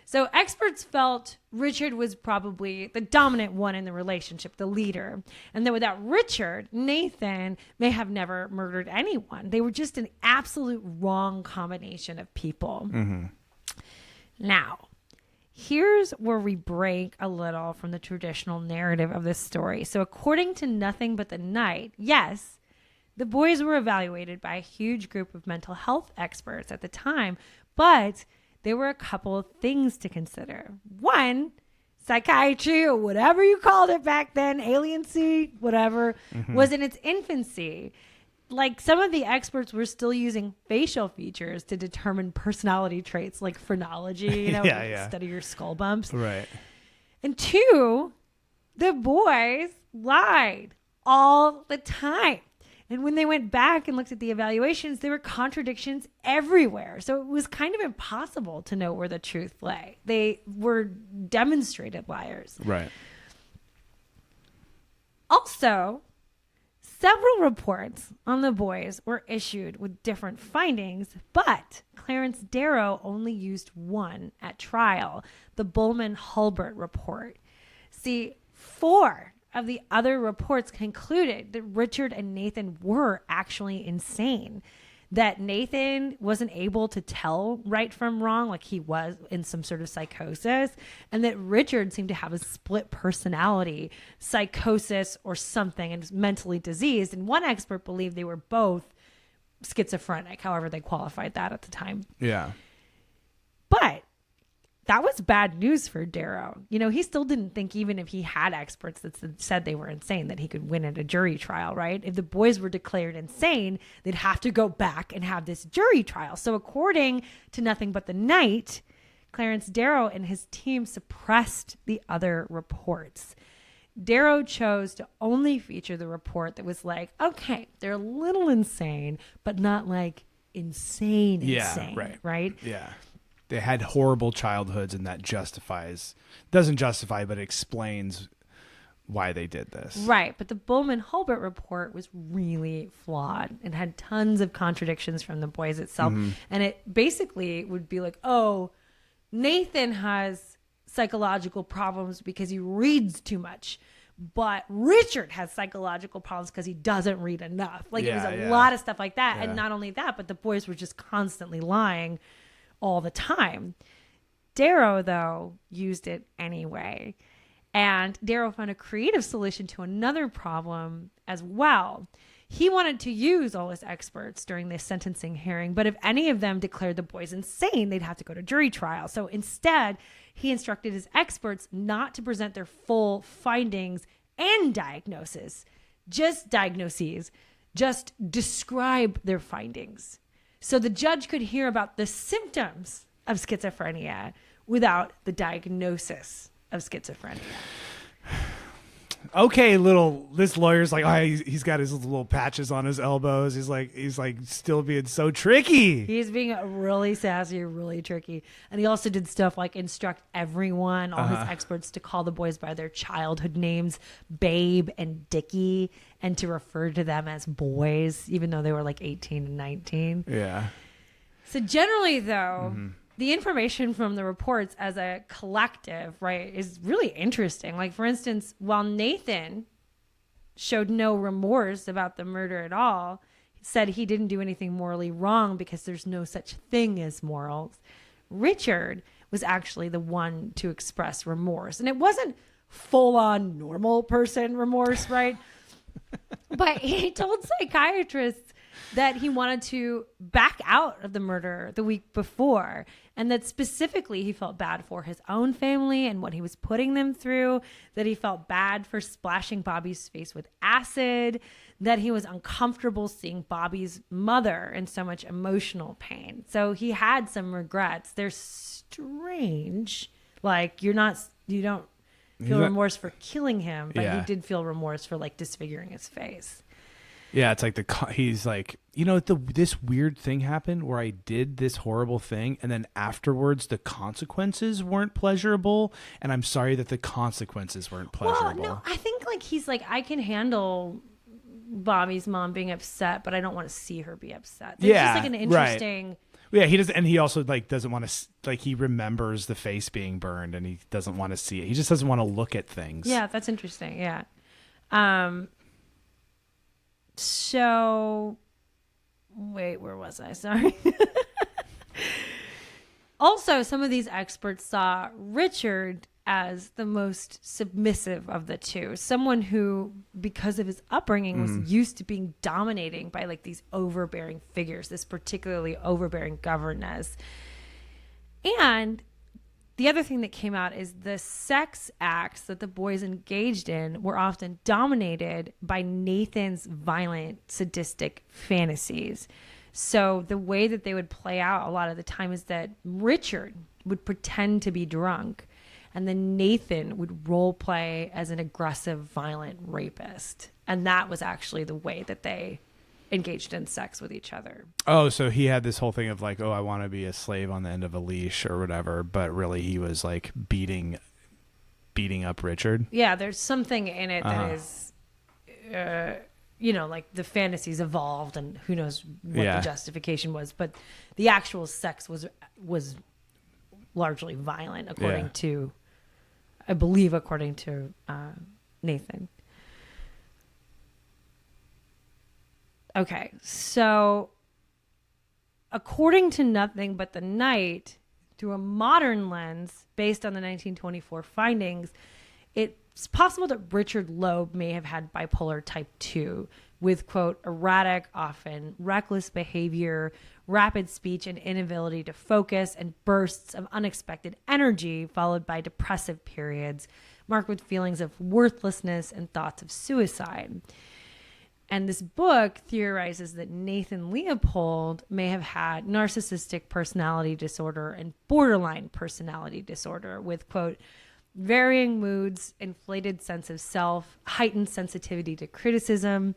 So experts felt Richard was probably the dominant one in the relationship, the leader. And that without Richard, Nathan may have never murdered anyone. They were just an absolute wrong combination of people. Now, here's where we break a little from the traditional narrative of this story. So according to Nothing But the Night, yes, the boys were evaluated by a huge group of mental health experts at the time, but there were a couple of things to consider. One, psychiatry, or whatever you called it back then, aliency, whatever, was in its infancy. Like, some of the experts were still using facial features to determine personality traits, like phrenology, study your skull bumps. Right. And two, the boys lied all the time. And when they went back and looked at the evaluations, there were contradictions everywhere. So it was kind of impossible to know where the truth lay. They were demonstrated liars. Right. Also, several reports on the boys were issued with different findings, but Clarence Darrow only used one at trial, the Bowman-Hulbert report. See, 4 of the other reports concluded that Richard and Nathan were actually insane, that Nathan wasn't able to tell right from wrong, like he was in some sort of psychosis, and that Richard seemed to have a split personality, psychosis or something, and was mentally diseased. And one expert believed they were both schizophrenic, however they qualified that at the time. Yeah. But that was bad news for Darrow. You know, he still didn't think, even if he had experts that said they were insane, that he could win at a jury trial, right? If the boys were declared insane, they'd have to go back and have this jury trial. So according to Nothing But the Night, Clarence Darrow and his team suppressed the other reports. Darrow chose to only feature the report that was like, okay, they're a little insane, but not like insane. Right? Yeah. They had horrible childhoods, and that doesn't justify, but explains why they did this. Right. But the Bowman-Hulbert report was really flawed and had tons of contradictions from the boys itself. And it basically would be like, oh, Nathan has psychological problems because he reads too much, but Richard has psychological problems because he doesn't read enough. Like, it was a lot of stuff like that. Yeah. And not only that, but the boys were just constantly lying all the time. Darrow, though, used it anyway. And Darrow found a creative solution to another problem as well. He wanted to use all his experts during the sentencing hearing, but if any of them declared the boys insane, they'd have to go to jury trial. So instead, he instructed his experts not to present their full findings and diagnoses, just describe their findings. So the judge could hear about the symptoms of schizophrenia without the diagnosis of schizophrenia. Okay, this lawyer's like, oh, he's got his little patches on his elbows. He's like still being so tricky. He's being really sassy, really tricky. And he also did stuff like instruct everyone, all his experts, to call the boys by their childhood names, Babe and Dickie, and to refer to them as boys, even though they were like 18 and 19. Yeah. So generally, though, the information from the reports as a collective, right, is really interesting. Like, for instance, while Nathan showed no remorse about the murder at all, said he didn't do anything morally wrong because there's no such thing as morals, Richard was actually the one to express remorse. And it wasn't full-on normal person remorse, right? But he told psychiatrists that he wanted to back out of the murder the week before, and that specifically he felt bad for his own family and what he was putting them through, that he felt bad for splashing Bobby's face with acid, that he was uncomfortable seeing Bobby's mother in so much emotional pain. So he had some regrets. They're strange. Like, you don't feel remorse for killing him, but he did feel remorse for like disfiguring his face. Yeah, it's like he's like, this weird thing happened where I did this horrible thing, and then afterwards the consequences weren't pleasurable, and I'm sorry that the consequences weren't pleasurable. Well, no, I think like he's like, I can handle Bobby's mom being upset, but I don't want to see her be upset. There's just like an interesting. Right. Yeah, he doesn't, and he also like doesn't want to like he remembers the face being burned, and he doesn't want to see it. He just doesn't want to look at things. Yeah, that's interesting. Yeah. So, wait, where was I? Sorry. Also, some of these experts saw Richard as the most submissive of the two, someone who, because of his upbringing, was used to being dominating by like these overbearing figures, this particularly overbearing governess. And the other thing that came out is the sex acts that the boys engaged in were often dominated by Nathan's violent, sadistic fantasies. So the way that they would play out a lot of the time is that Richard would pretend to be drunk, and then Nathan would role play as an aggressive, violent rapist. And that was actually the way that they engaged in sex with each other. Oh, so he had this whole thing of like, oh, I want to be a slave on the end of a leash or whatever, but really he was like beating up Richard. Yeah, there's something in it that is, like the fantasies evolved, and who knows what the justification was, but the actual sex was largely violent, according to Nathan. Okay, so according to Nothing But the Night, through a modern lens based on the 1924 findings, it's possible that Richard Loeb may have had bipolar type 2 with, quote, erratic, often reckless behavior, rapid speech and inability to focus, and bursts of unexpected energy followed by depressive periods marked with feelings of worthlessness and thoughts of suicide. And this book theorizes that Nathan Leopold may have had narcissistic personality disorder and borderline personality disorder with, quote, varying moods, inflated sense of self, heightened sensitivity to criticism,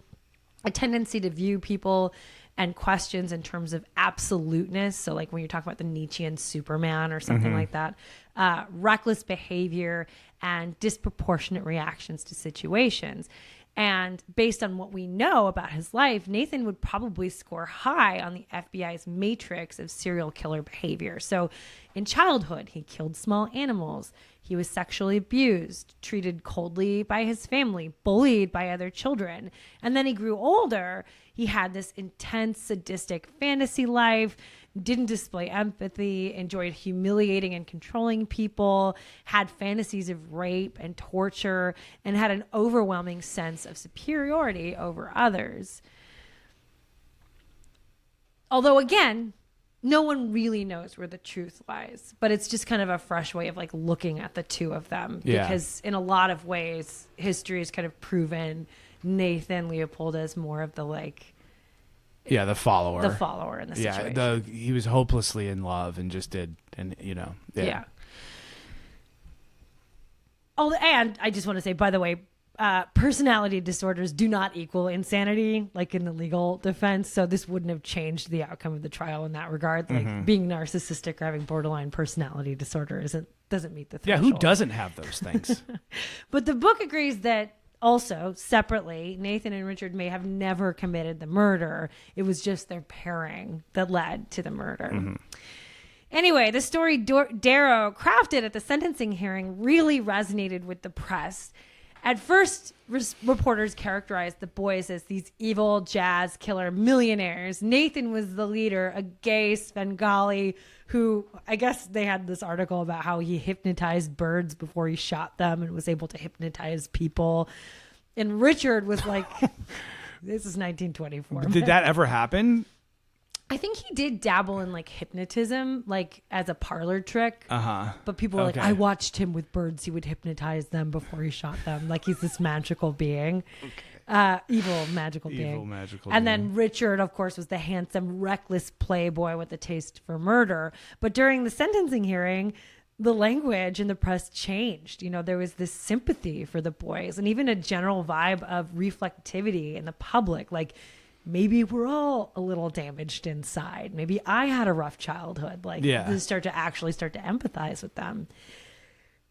a tendency to view people and questions in terms of absoluteness. So like when you're talking about the Nietzschean Superman or something like that, reckless behavior and disproportionate reactions to situations. And based on what we know about his life, Nathan would probably score high on the FBI's matrix of serial killer behavior. So in childhood, he killed small animals. He was sexually abused, treated coldly by his family, bullied by other children. And then he grew older. He had this intense, sadistic fantasy life, didn't display empathy, enjoyed humiliating and controlling people, had fantasies of rape and torture, and had an overwhelming sense of superiority over others. Although, again, no one really knows where the truth lies, but it's just kind of a fresh way of like looking at the two of them, because in a lot of ways, history has kind of proven Nathan Leopold as more of the like, the follower in the situation. He was hopelessly in love and just did, and Oh, and I just want to say, by the way, personality disorders do not equal insanity, like in the legal defense. So this wouldn't have changed the outcome of the trial in that regard. Like being narcissistic or having borderline personality disorder doesn't meet the threshold. Yeah, who doesn't have those things? But the book agrees that also, separately, Nathan and Richard may have never committed the murder. It was just their pairing that led to the murder. Anyway, the story Darrow crafted at the sentencing hearing really resonated with the press. At first, reporters characterized the boys as these evil jazz killer millionaires. Nathan was the leader, a gay Svengali who, I guess they had this article about how he hypnotized birds before he shot them and was able to hypnotize people. And Richard was like, this is 1924. Did that ever happen? I think he did dabble in like hypnotism, like as a parlor trick. But people were like, I watched him with birds. He would hypnotize them before he shot them. Like he's this magical being. Evil magical being. And then Richard, of course, was the handsome, reckless playboy with a taste for murder. But during the sentencing hearing, the language in the press changed. You know, there was this sympathy for the boys and even a general vibe of reflectivity in the public. Like, maybe we're all a little damaged inside. Maybe I had a rough childhood. Like, start to empathize with them.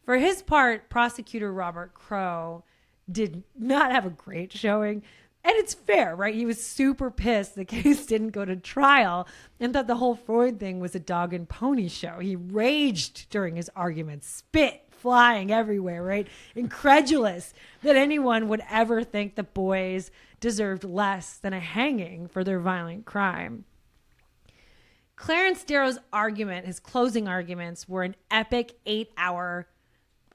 For his part, prosecutor Robert Crowe did not have a great showing. And it's fair, right? He was super pissed the case didn't go to trial and thought the whole Freud thing was a dog and pony show. He raged during his arguments, spit flying everywhere, right? Incredulous that anyone would ever think the boys deserved less than a hanging for their violent crime. Clarence Darrow's argument, his closing arguments, were an epic 8-hour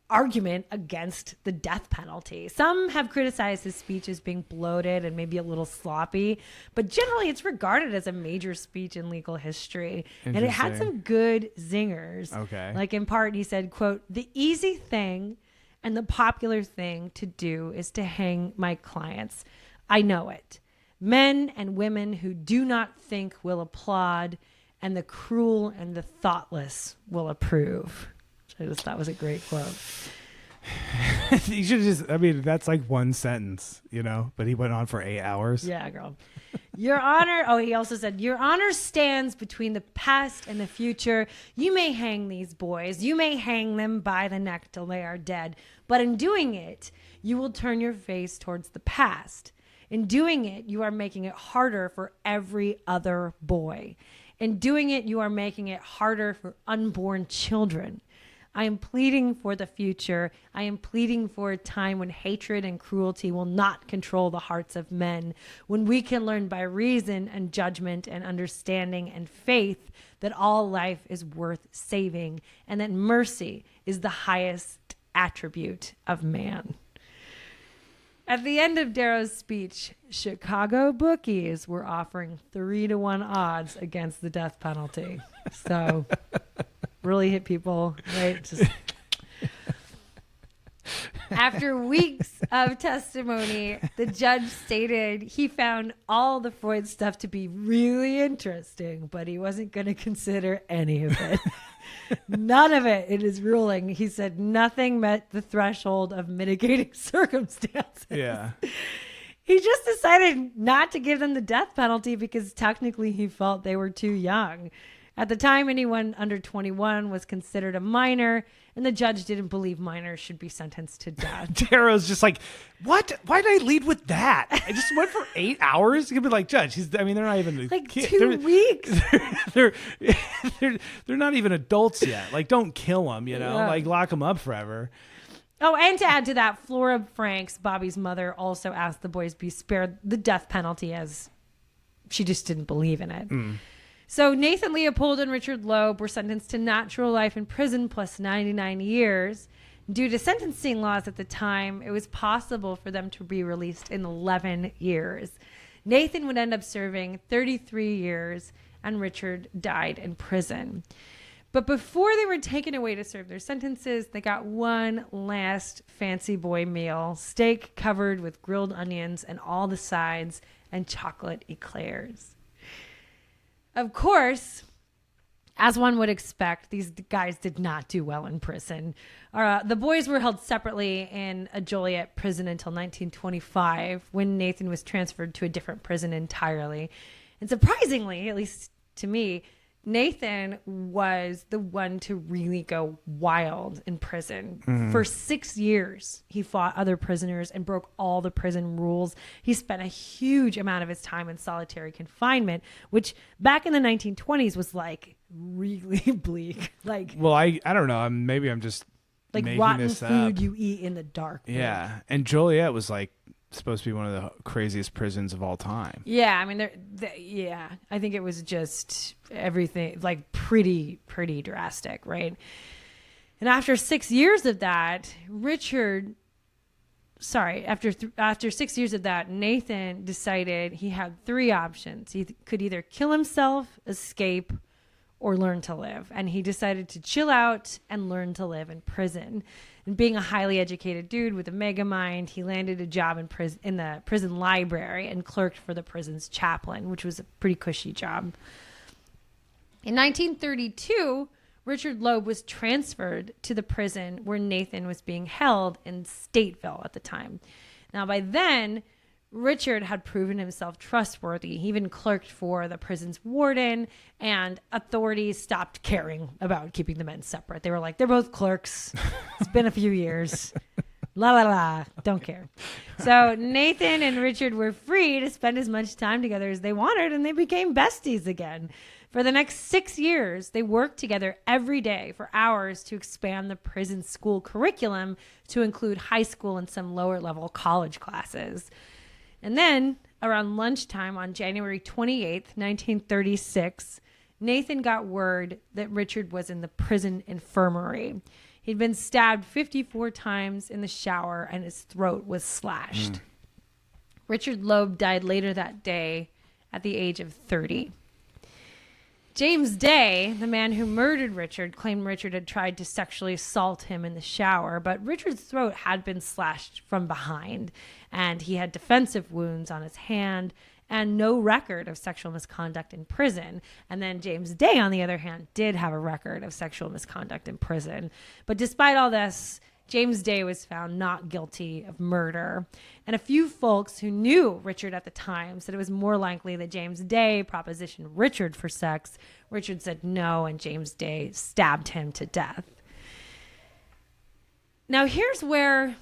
argument against the death penalty. Some have criticized his speech as being bloated and maybe a little sloppy, but generally it's regarded as a major speech in legal history. And it had some good zingers. Okay. Like in part, he said, quote, "The easy thing and the popular thing to do is to hang my clients. I know it. Men and women who do not think will applaud, and the cruel and the thoughtless will approve." I just thought was a great quote. You should just, I mean, that's like one sentence, you know, but he went on for 8 hours. Yeah, girl. Your Honor. Oh, he also said, "Your Honor stands between the past and the future. You may hang these boys. You may hang them by the neck till they are dead. But in doing it, you will turn your face towards the past. In doing it, you are making it harder for every other boy. In doing it, you are making it harder for unborn children. I am pleading for the future. I am pleading for a time when hatred and cruelty will not control the hearts of men, when we can learn by reason and judgment and understanding and faith that all life is worth saving and that mercy is the highest attribute of man." At the end of Darrow's speech, Chicago bookies were offering 3-1 odds against the death penalty. So really hit people, right? Just after weeks of testimony, the judge stated he found all the Freud stuff to be really interesting, but he wasn't going to consider any of it. None of it in his ruling. He said nothing met the threshold of mitigating circumstances. Yeah. He just decided not to give them the death penalty because technically he felt they were too young. At the time, anyone under 21 was considered a minor, and the judge didn't believe minors should be sentenced to death. Darrow's just like, what? Why did I lead with that? I just went for 8 hours. You could be like, Judge, they're not even Like kid. 2 weeks. They're not even adults yet. Like, don't kill them, you know? Yeah. Like, lock them up forever. Oh, and to add to that, Flora Franks, Bobby's mother, also asked the boys be spared the death penalty as she just didn't believe in it. So Nathan Leopold and Richard Loeb were sentenced to natural life in prison plus 99 years. Due to sentencing laws at the time, it was possible for them to be released in 11 years. Nathan would end up serving 33 years, and Richard died in prison. But before they were taken away to serve their sentences, they got one last fancy boy meal, steak covered with grilled onions and all the sides, and chocolate eclairs. Of course, as one would expect, these guys did not do well in prison. The boys were held separately in a Joliet prison until 1925, when Nathan was transferred to a different prison entirely. And surprisingly, at least to me, Nathan was the one to really go wild in prison. For 6 years, he fought other prisoners and broke all the prison rules. He spent a huge amount of his time in solitary confinement, which back in the 1920s was like really bleak. Like, Well, I don't know. Maybe I'm just like making rotten this food up. you eat in the dark. Yeah. And Joliet was like supposed to be one of the craziest prisons of all time. Yeah, I mean, yeah, I think it was just everything like pretty drastic, right? And after 6 years of that, after 6 years of that, Nathan decided he had 3 options. He could either kill himself, escape, or learn to live. And he decided to chill out and learn to live in prison. And being a highly educated dude with a mega mind, he landed a job in the prison library and clerked for the prison's chaplain, which was a pretty cushy job. In 1932, Richard Loeb was transferred to the prison where Nathan was being held in Stateville at the time. Now, by then, Richard had proven himself trustworthy. He even clerked for the prison's warden, and authorities stopped caring about keeping the men separate. They were like, they're both clerks. It's been a few years. La la la. Don't care. So Nathan and Richard were free to spend as much time together as they wanted, and they became besties again. For the next 6 years, they worked together every day for hours to expand the prison school curriculum to include high school and some lower level college classes. And then around lunchtime on January 28th, 1936, Nathan got word that Richard was in the prison infirmary. He'd been stabbed 54 times in the shower and his throat was slashed. Richard Loeb died later that day at the age of 30. James Day, the man who murdered Richard, claimed Richard had tried to sexually assault him in the shower, but Richard's throat had been slashed from behind, and he had defensive wounds on his hand and no record of sexual misconduct in prison. And then James Day, on the other hand, did have a record of sexual misconduct in prison. But despite all this, James Day was found not guilty of murder. And a few folks who knew Richard at the time said it was more likely that James Day propositioned Richard for sex. Richard said no, and James Day stabbed him to death. Now here's where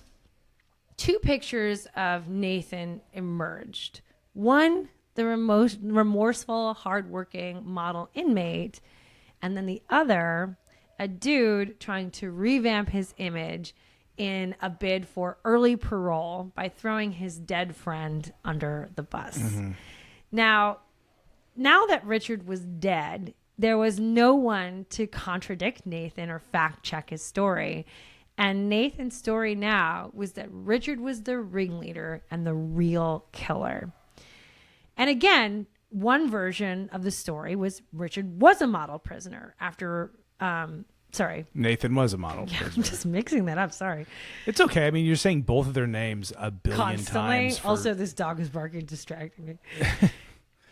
two pictures of Nathan emerged. One, the remorseful, hardworking model inmate, and then the other, a dude trying to revamp his image in a bid for early parole by throwing his dead friend under the bus. Now that Richard was dead, there was no one to contradict Nathan or fact check his story. And Nathan's story now was that Richard was the ringleader and the real killer. And again, one version of the story was Richard was a model prisoner after... Nathan was a model prisoner. I'm just mixing that up. Sorry. It's okay. I mean, you're saying both of their names a billion Constantly. times. Also, this dog is barking, distracting me.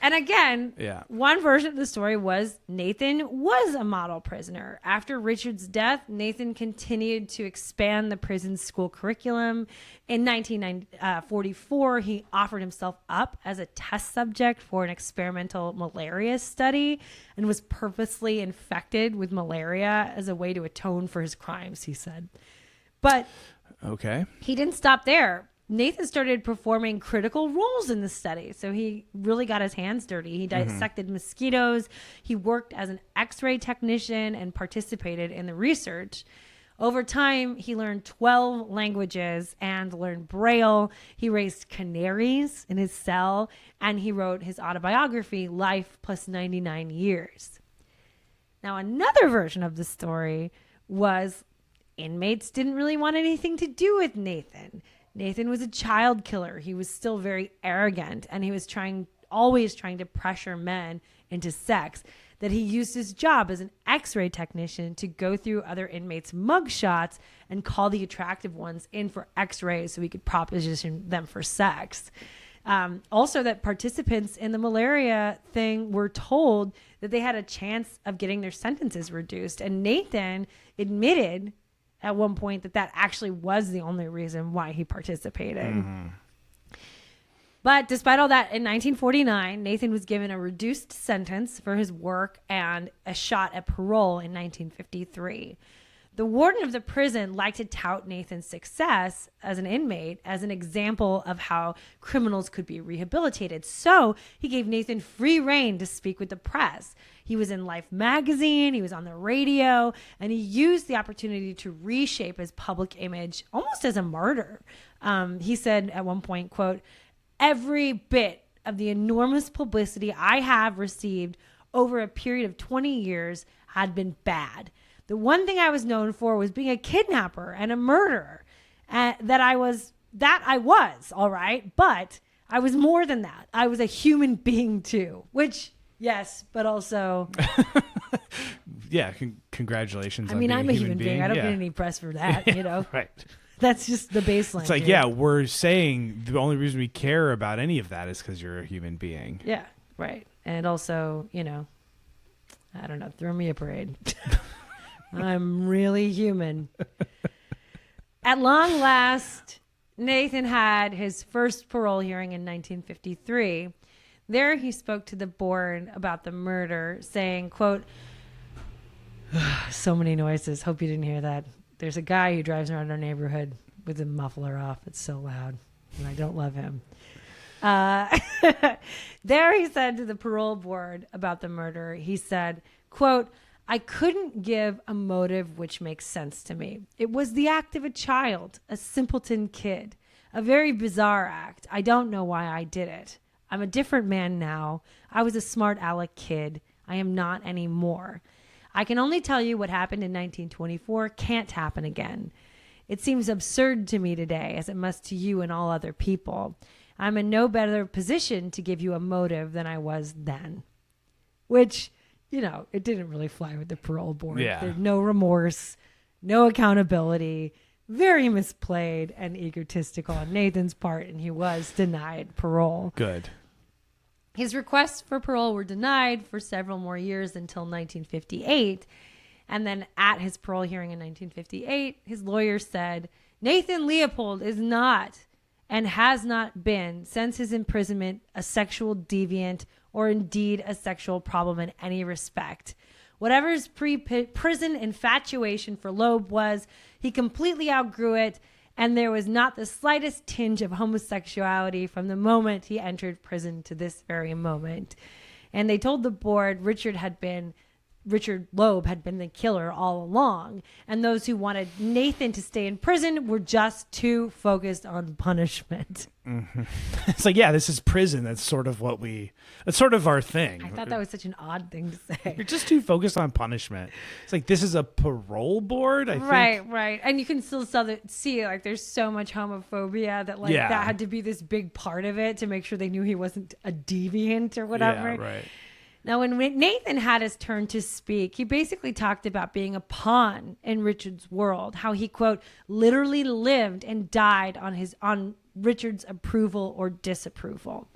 And again, one version of the story was Nathan was a model prisoner. After Richard's death, Nathan continued to expand the prison school curriculum. In 1944, he offered himself up as a test subject for an experimental malaria study and was purposely infected with malaria as a way to atone for his crimes, he said. But he didn't stop there. Nathan started performing critical roles in the study. So he really got his hands dirty. He dissected mosquitoes. He worked as an X-ray technician and participated in the research. Over time, he learned 12 languages and learned Braille. He raised canaries in his cell, and he wrote his autobiography, Life Plus 99 Years. Now, another version of the story was inmates didn't really want anything to do with Nathan. Nathan was a child killer. He was still very arrogant, and he was always trying to pressure men into sex. That he used his job as an X-ray technician to go through other inmates' mugshots and call the attractive ones in for X-rays so he could proposition them for sex. Also, that participants in the malaria thing were told that they had a chance of getting their sentences reduced. And Nathan admitted at one point that actually was the only reason why he participated. But despite all that, in 1949, Nathan was given a reduced sentence for his work and a shot at parole in 1953. The warden of the prison liked to tout Nathan's success as an inmate as an example of how criminals could be rehabilitated. So he gave Nathan free rein to speak with the press. He was in Life magazine, he was on the radio, and he used the opportunity to reshape his public image almost as a martyr. He said at one point, quote, "Every bit of the enormous publicity I have received over a period of 20 years had been bad. The one thing I was known for was being a kidnapper and a murderer. That I was, all right, but I was more than that. I was a human being too." Which, yes, but also... congratulations. I mean, I'm a human being. I don't get any press for that, you know? Right. That's just the baseline. It's like, we're saying the only reason we care about any of that is because you're a human being. Yeah, right. And also, I don't know, throw me a parade. I'm really human. At long last, Nathan had his first parole hearing in 1953. There he spoke to the board about the murder, saying, quote, "So many noises. Hope you didn't hear that. There's a guy who drives around our neighborhood. with the muffler off. It's so loud, and I don't love him. There he said to the parole board about the murder, he said, quote, "I couldn't give a motive which makes sense to me. It was the act of a child, a simpleton kid, a very bizarre act. I don't know why I did it. I'm a different man now. I was a smart aleck kid. I am not anymore. I can only tell you what happened in 1924 can't happen again. It seems absurd to me today, as it must to you and all other people. I'm in no better position to give you a motive than I was then." Which, you know, it didn't really fly with the parole board. Yeah. There's no remorse, no accountability, very misplayed and egotistical on Nathan's part, and he was denied parole. Good. His requests for parole were denied for several more years until 1958. And then at his parole hearing in 1958, his lawyer said, "Nathan Leopold is not and has not been, since his imprisonment, a sexual deviant or indeed a sexual problem in any respect. Whatever his pre-prison infatuation for Loeb was, he completely outgrew it, and there was not the slightest tinge of homosexuality from the moment he entered prison to this very moment." And they told the board Richard Loeb had been the killer all along, and those who wanted Nathan to stay in prison were just too focused on punishment. Mm-hmm. It's like, yeah, this is prison. That's sort of our thing. I thought that was such an odd thing to say. You're just too focused on punishment. It's like, this is a parole board, I think. Right. And you can still see, like, there's so much homophobia that, like, that had to be this big part of it to make sure they knew he wasn't a deviant or whatever. Yeah, right. Now, when Nathan had his turn to speak, he basically talked about being a pawn in Richard's world, how he, quote, literally lived and died on Richard's approval or disapproval.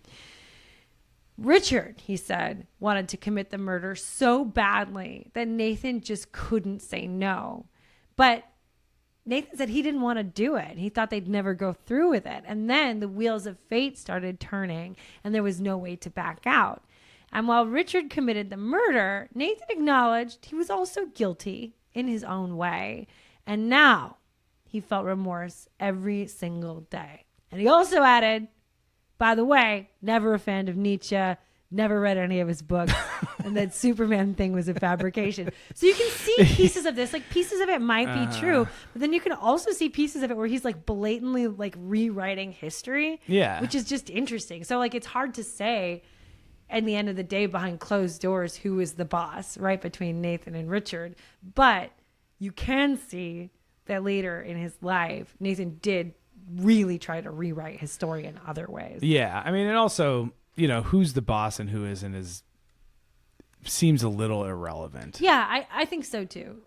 Richard, he said, wanted to commit the murder so badly that Nathan just couldn't say no. But Nathan said he didn't want to do it. He thought they'd never go through with it. And then the wheels of fate started turning, and there was no way to back out. And while Richard committed the murder, Nathan acknowledged he was also guilty in his own way. And now he felt remorse every single day. And he also added, by the way, never a fan of Nietzsche, never read any of his books, and that Superman thing was a fabrication. So you can see pieces of this, like pieces of it might be true, but then you can also see pieces of it where he's like blatantly like rewriting history, which is just interesting. So like it's hard to say at the end of the day behind closed doors who is the boss, right, between Nathan and Richard. But you can see that later in his life, Nathan did really try to rewrite his story in other ways. Yeah. I mean, and also, you know, who's the boss and who isn't seems a little irrelevant. Yeah, I think so too.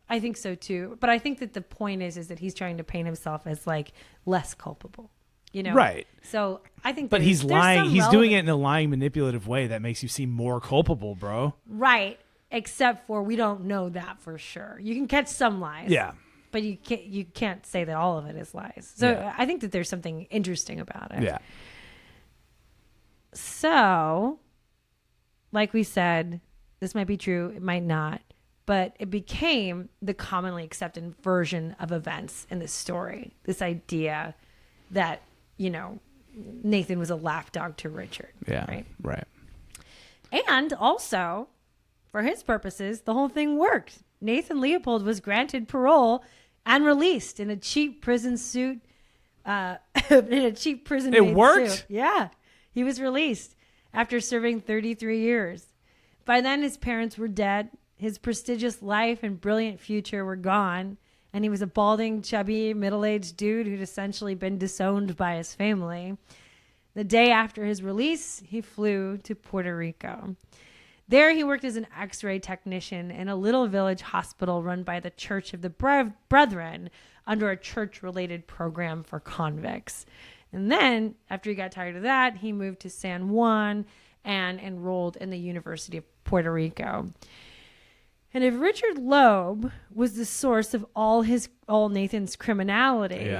But I think that the point is that he's trying to paint himself as like less culpable. You know? Right. So I think but he's lying. He's doing it in a lying, manipulative way that makes you seem more culpable, bro. Right. Except for we don't know that for sure. You can catch some lies. Yeah. But you can't say that all of it is lies. So I think that there's something interesting about it. Yeah. So, like we said, this might be true. It might not. But it became the commonly accepted version of events in this story. This idea that, you know, Nathan was a lapdog to Richard. Yeah. Right. And also, for his purposes, the whole thing worked. Nathan Leopold was granted parole and released in a cheap prison suit. It worked? Suit. Yeah. He was released after serving 33 years. By then, his parents were dead. His prestigious life and brilliant future were gone. And he was a balding, chubby, middle-aged dude who'd essentially been disowned by his family. The day after his release, he flew to Puerto Rico. There, he worked as an X-ray technician in a little village hospital run by the Church of the Brethren under a church-related program for convicts. And then, after he got tired of that, he moved to San Juan and enrolled in the University of Puerto Rico. And if Richard Loeb was the source of all Nathan's criminality,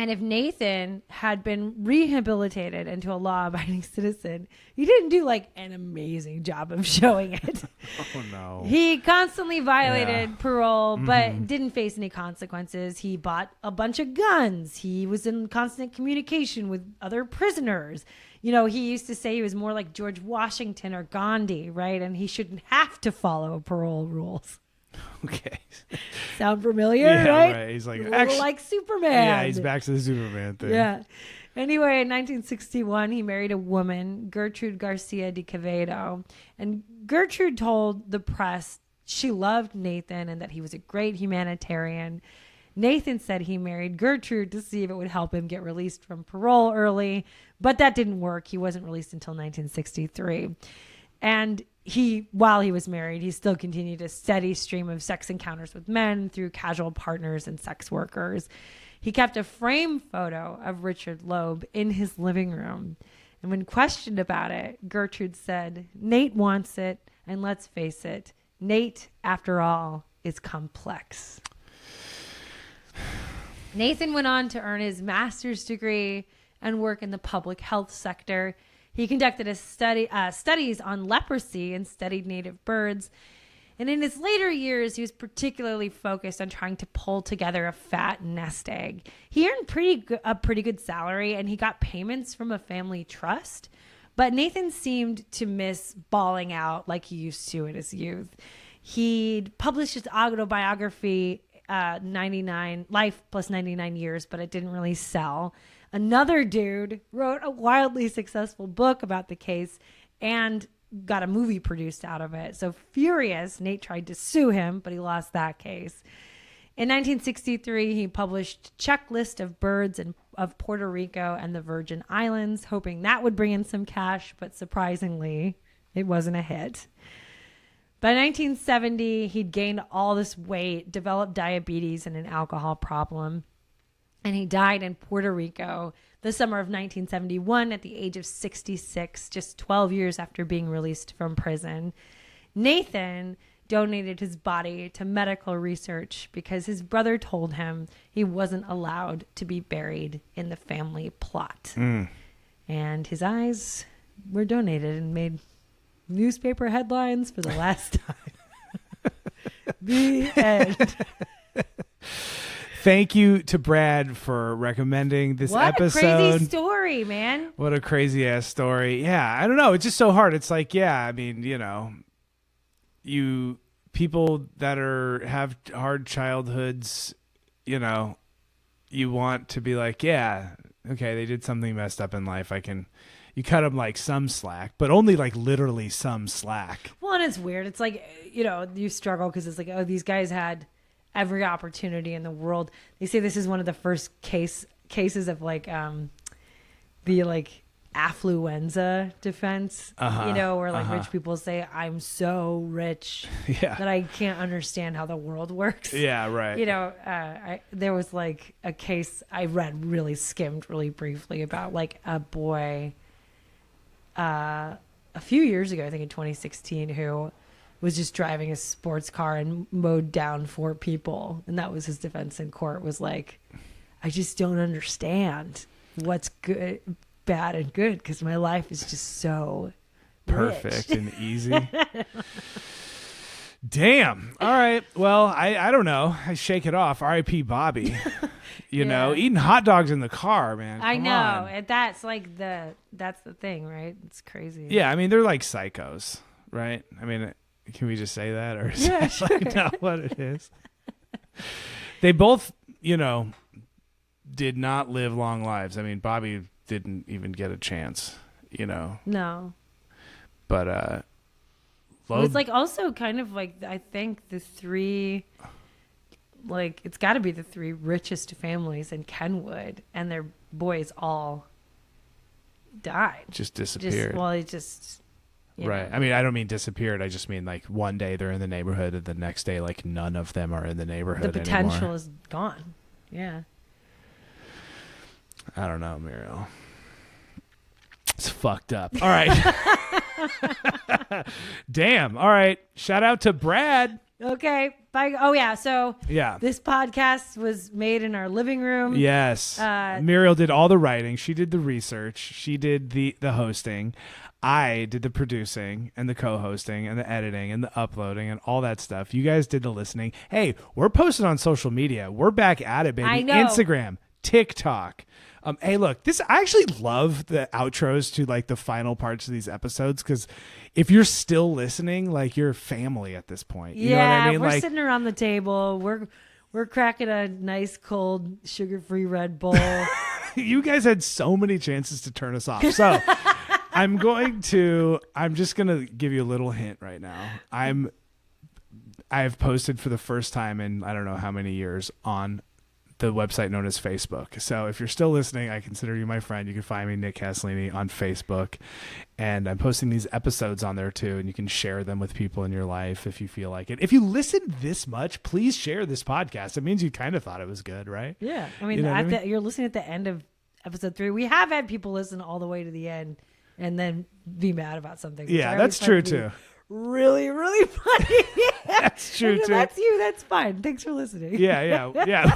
And if Nathan had been rehabilitated into a law-abiding citizen, he didn't do like an amazing job of showing it. Oh no. He constantly violated parole, but didn't face any consequences. He bought a bunch of guns. He was in constant communication with other prisoners. You know, he used to say he was more like George Washington or Gandhi, right? And he shouldn't have to follow parole rules. Okay. Sound familiar, Yeah, right? right. He's like, like Superman. Yeah, he's back to the Superman thing. Yeah. Anyway, in 1961, he married a woman, Gertrude Garcia de Quevedo. And Gertrude told the press she loved Nathan and that he was a great humanitarian. Nathan said he married Gertrude to see if it would help him get released from parole early, but that didn't work. He wasn't released until 1963. And while he was married, he still continued a steady stream of sex encounters with men through casual partners and sex workers. He kept a frame photo of Richard Loeb in his living room. And when questioned about it, Gertrude said, "Nate wants it, and let's face it, Nate, after all, is complex." Nathan went on to earn his master's degree and work in the public health sector. He conducted studies on leprosy and studied native birds. And in his later years, he was particularly focused on trying to pull together a fat nest egg. He earned a pretty good salary, and he got payments from a family trust. But Nathan seemed to miss balling out like he used to in his youth. He'd published his autobiography, 99 Life plus 99 Years, but it didn't really sell. Another dude wrote a wildly successful book about the case and got a movie produced out of it. So furious, Nate tried to sue him, but he lost that case. In 1963, he published Checklist of Birds of Puerto Rico and the Virgin Islands, hoping that would bring in some cash, but surprisingly, it wasn't a hit. By 1970, he'd gained all this weight, developed diabetes and an alcohol problem. And he died in Puerto Rico the summer of 1971 at the age of 66, just 12 years after being released from prison. Nathan donated his body to medical research because his brother told him he wasn't allowed to be buried in the family plot. And his eyes were donated and made newspaper headlines for the last time. The end. Thank you to Brad for recommending this episode. What a crazy story, man. What a crazy ass story. Yeah, I don't know. It's just so hard. It's like, yeah, I mean, you know, people that have hard childhoods, you know, you want to be like, yeah, okay, they did something messed up in life. You cut them like some slack, but only like literally some slack. Well, and it's weird. It's like, you know, you struggle because it's like, oh, these guys had every opportunity in the world. They say this is one of the first cases of like the like affluenza defense, you know, where like rich people say, I'm so rich that I can't understand how the world works. Yeah, right. You know, there was like a case I read, really skimmed really briefly, about like a boy a few years ago, I think in 2016, who was just driving a sports car and mowed down 4 people. And that was his defense in court, was like, I just don't understand what's good, bad and good, because my life is just so perfect rich. And easy. Damn. All right. Well, I don't know. I shake it off. R.I.P. Bobby. You know, eating hot dogs in the car, man. I Come know. on. And that's like that's the thing, right? It's crazy. Yeah. I mean, they're like psychos, right? I mean, can we just say that? Or is that sure. like not what it is? They both, you know, did not live long lives. I mean, Bobby didn't even get a chance, you know. No. But it was like also kind of like, I think the 3, like, it's got to be the 3 richest families in Kenwood, and their boys all died. Just disappeared. Right. know. I mean, I don't mean disappeared. I just mean like one day they're in the neighborhood and the next day like none of them are in the neighborhood The potential anymore. is gone. Yeah. I don't know, Muriel. It's fucked up. All right. Damn. All right. Shout out to Brad Okay. Bye. Oh, yeah. So Yeah. this podcast was made in our living room. Yes. Muriel did all the writing. She did the research. She did the hosting. I did the producing and the co-hosting and the editing and the uploading and all that stuff. You guys did the listening. Hey, we're posted on social media. We're back at it, baby. I know. Instagram, TikTok. Hey, look, I actually love the outros to like the final parts of these episodes, because if you're still listening, like, you're family at this point. You know what I mean? We're Like, sitting around the table. We're cracking a nice cold sugar-free Red Bull. you guys had so many chances to turn us off. So I'm just going to give you a little hint right now. I have posted for the first time in I don't know how many years on the website known as Facebook. So if you're still listening, I consider you my friend. You can find me, Nick Castellini, on Facebook. And I'm posting these episodes on there too, and you can share them with people in your life if you feel like it. If you listen this much, please share this podcast. It means you kind of thought it was good, right? Yeah. I mean, You know what I mean? you're listening at the end of episode 3. We have had people listen all the way to the end and then be mad about something. which Yeah, I that's always find true to be too. Really, really funny. That's true And if too. That's you. That's fine. Thanks for listening. Yeah.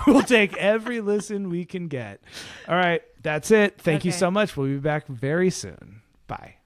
We'll take every listen we can get. All right. That's it. Thank you Okay. so much. We'll be back very soon. Bye.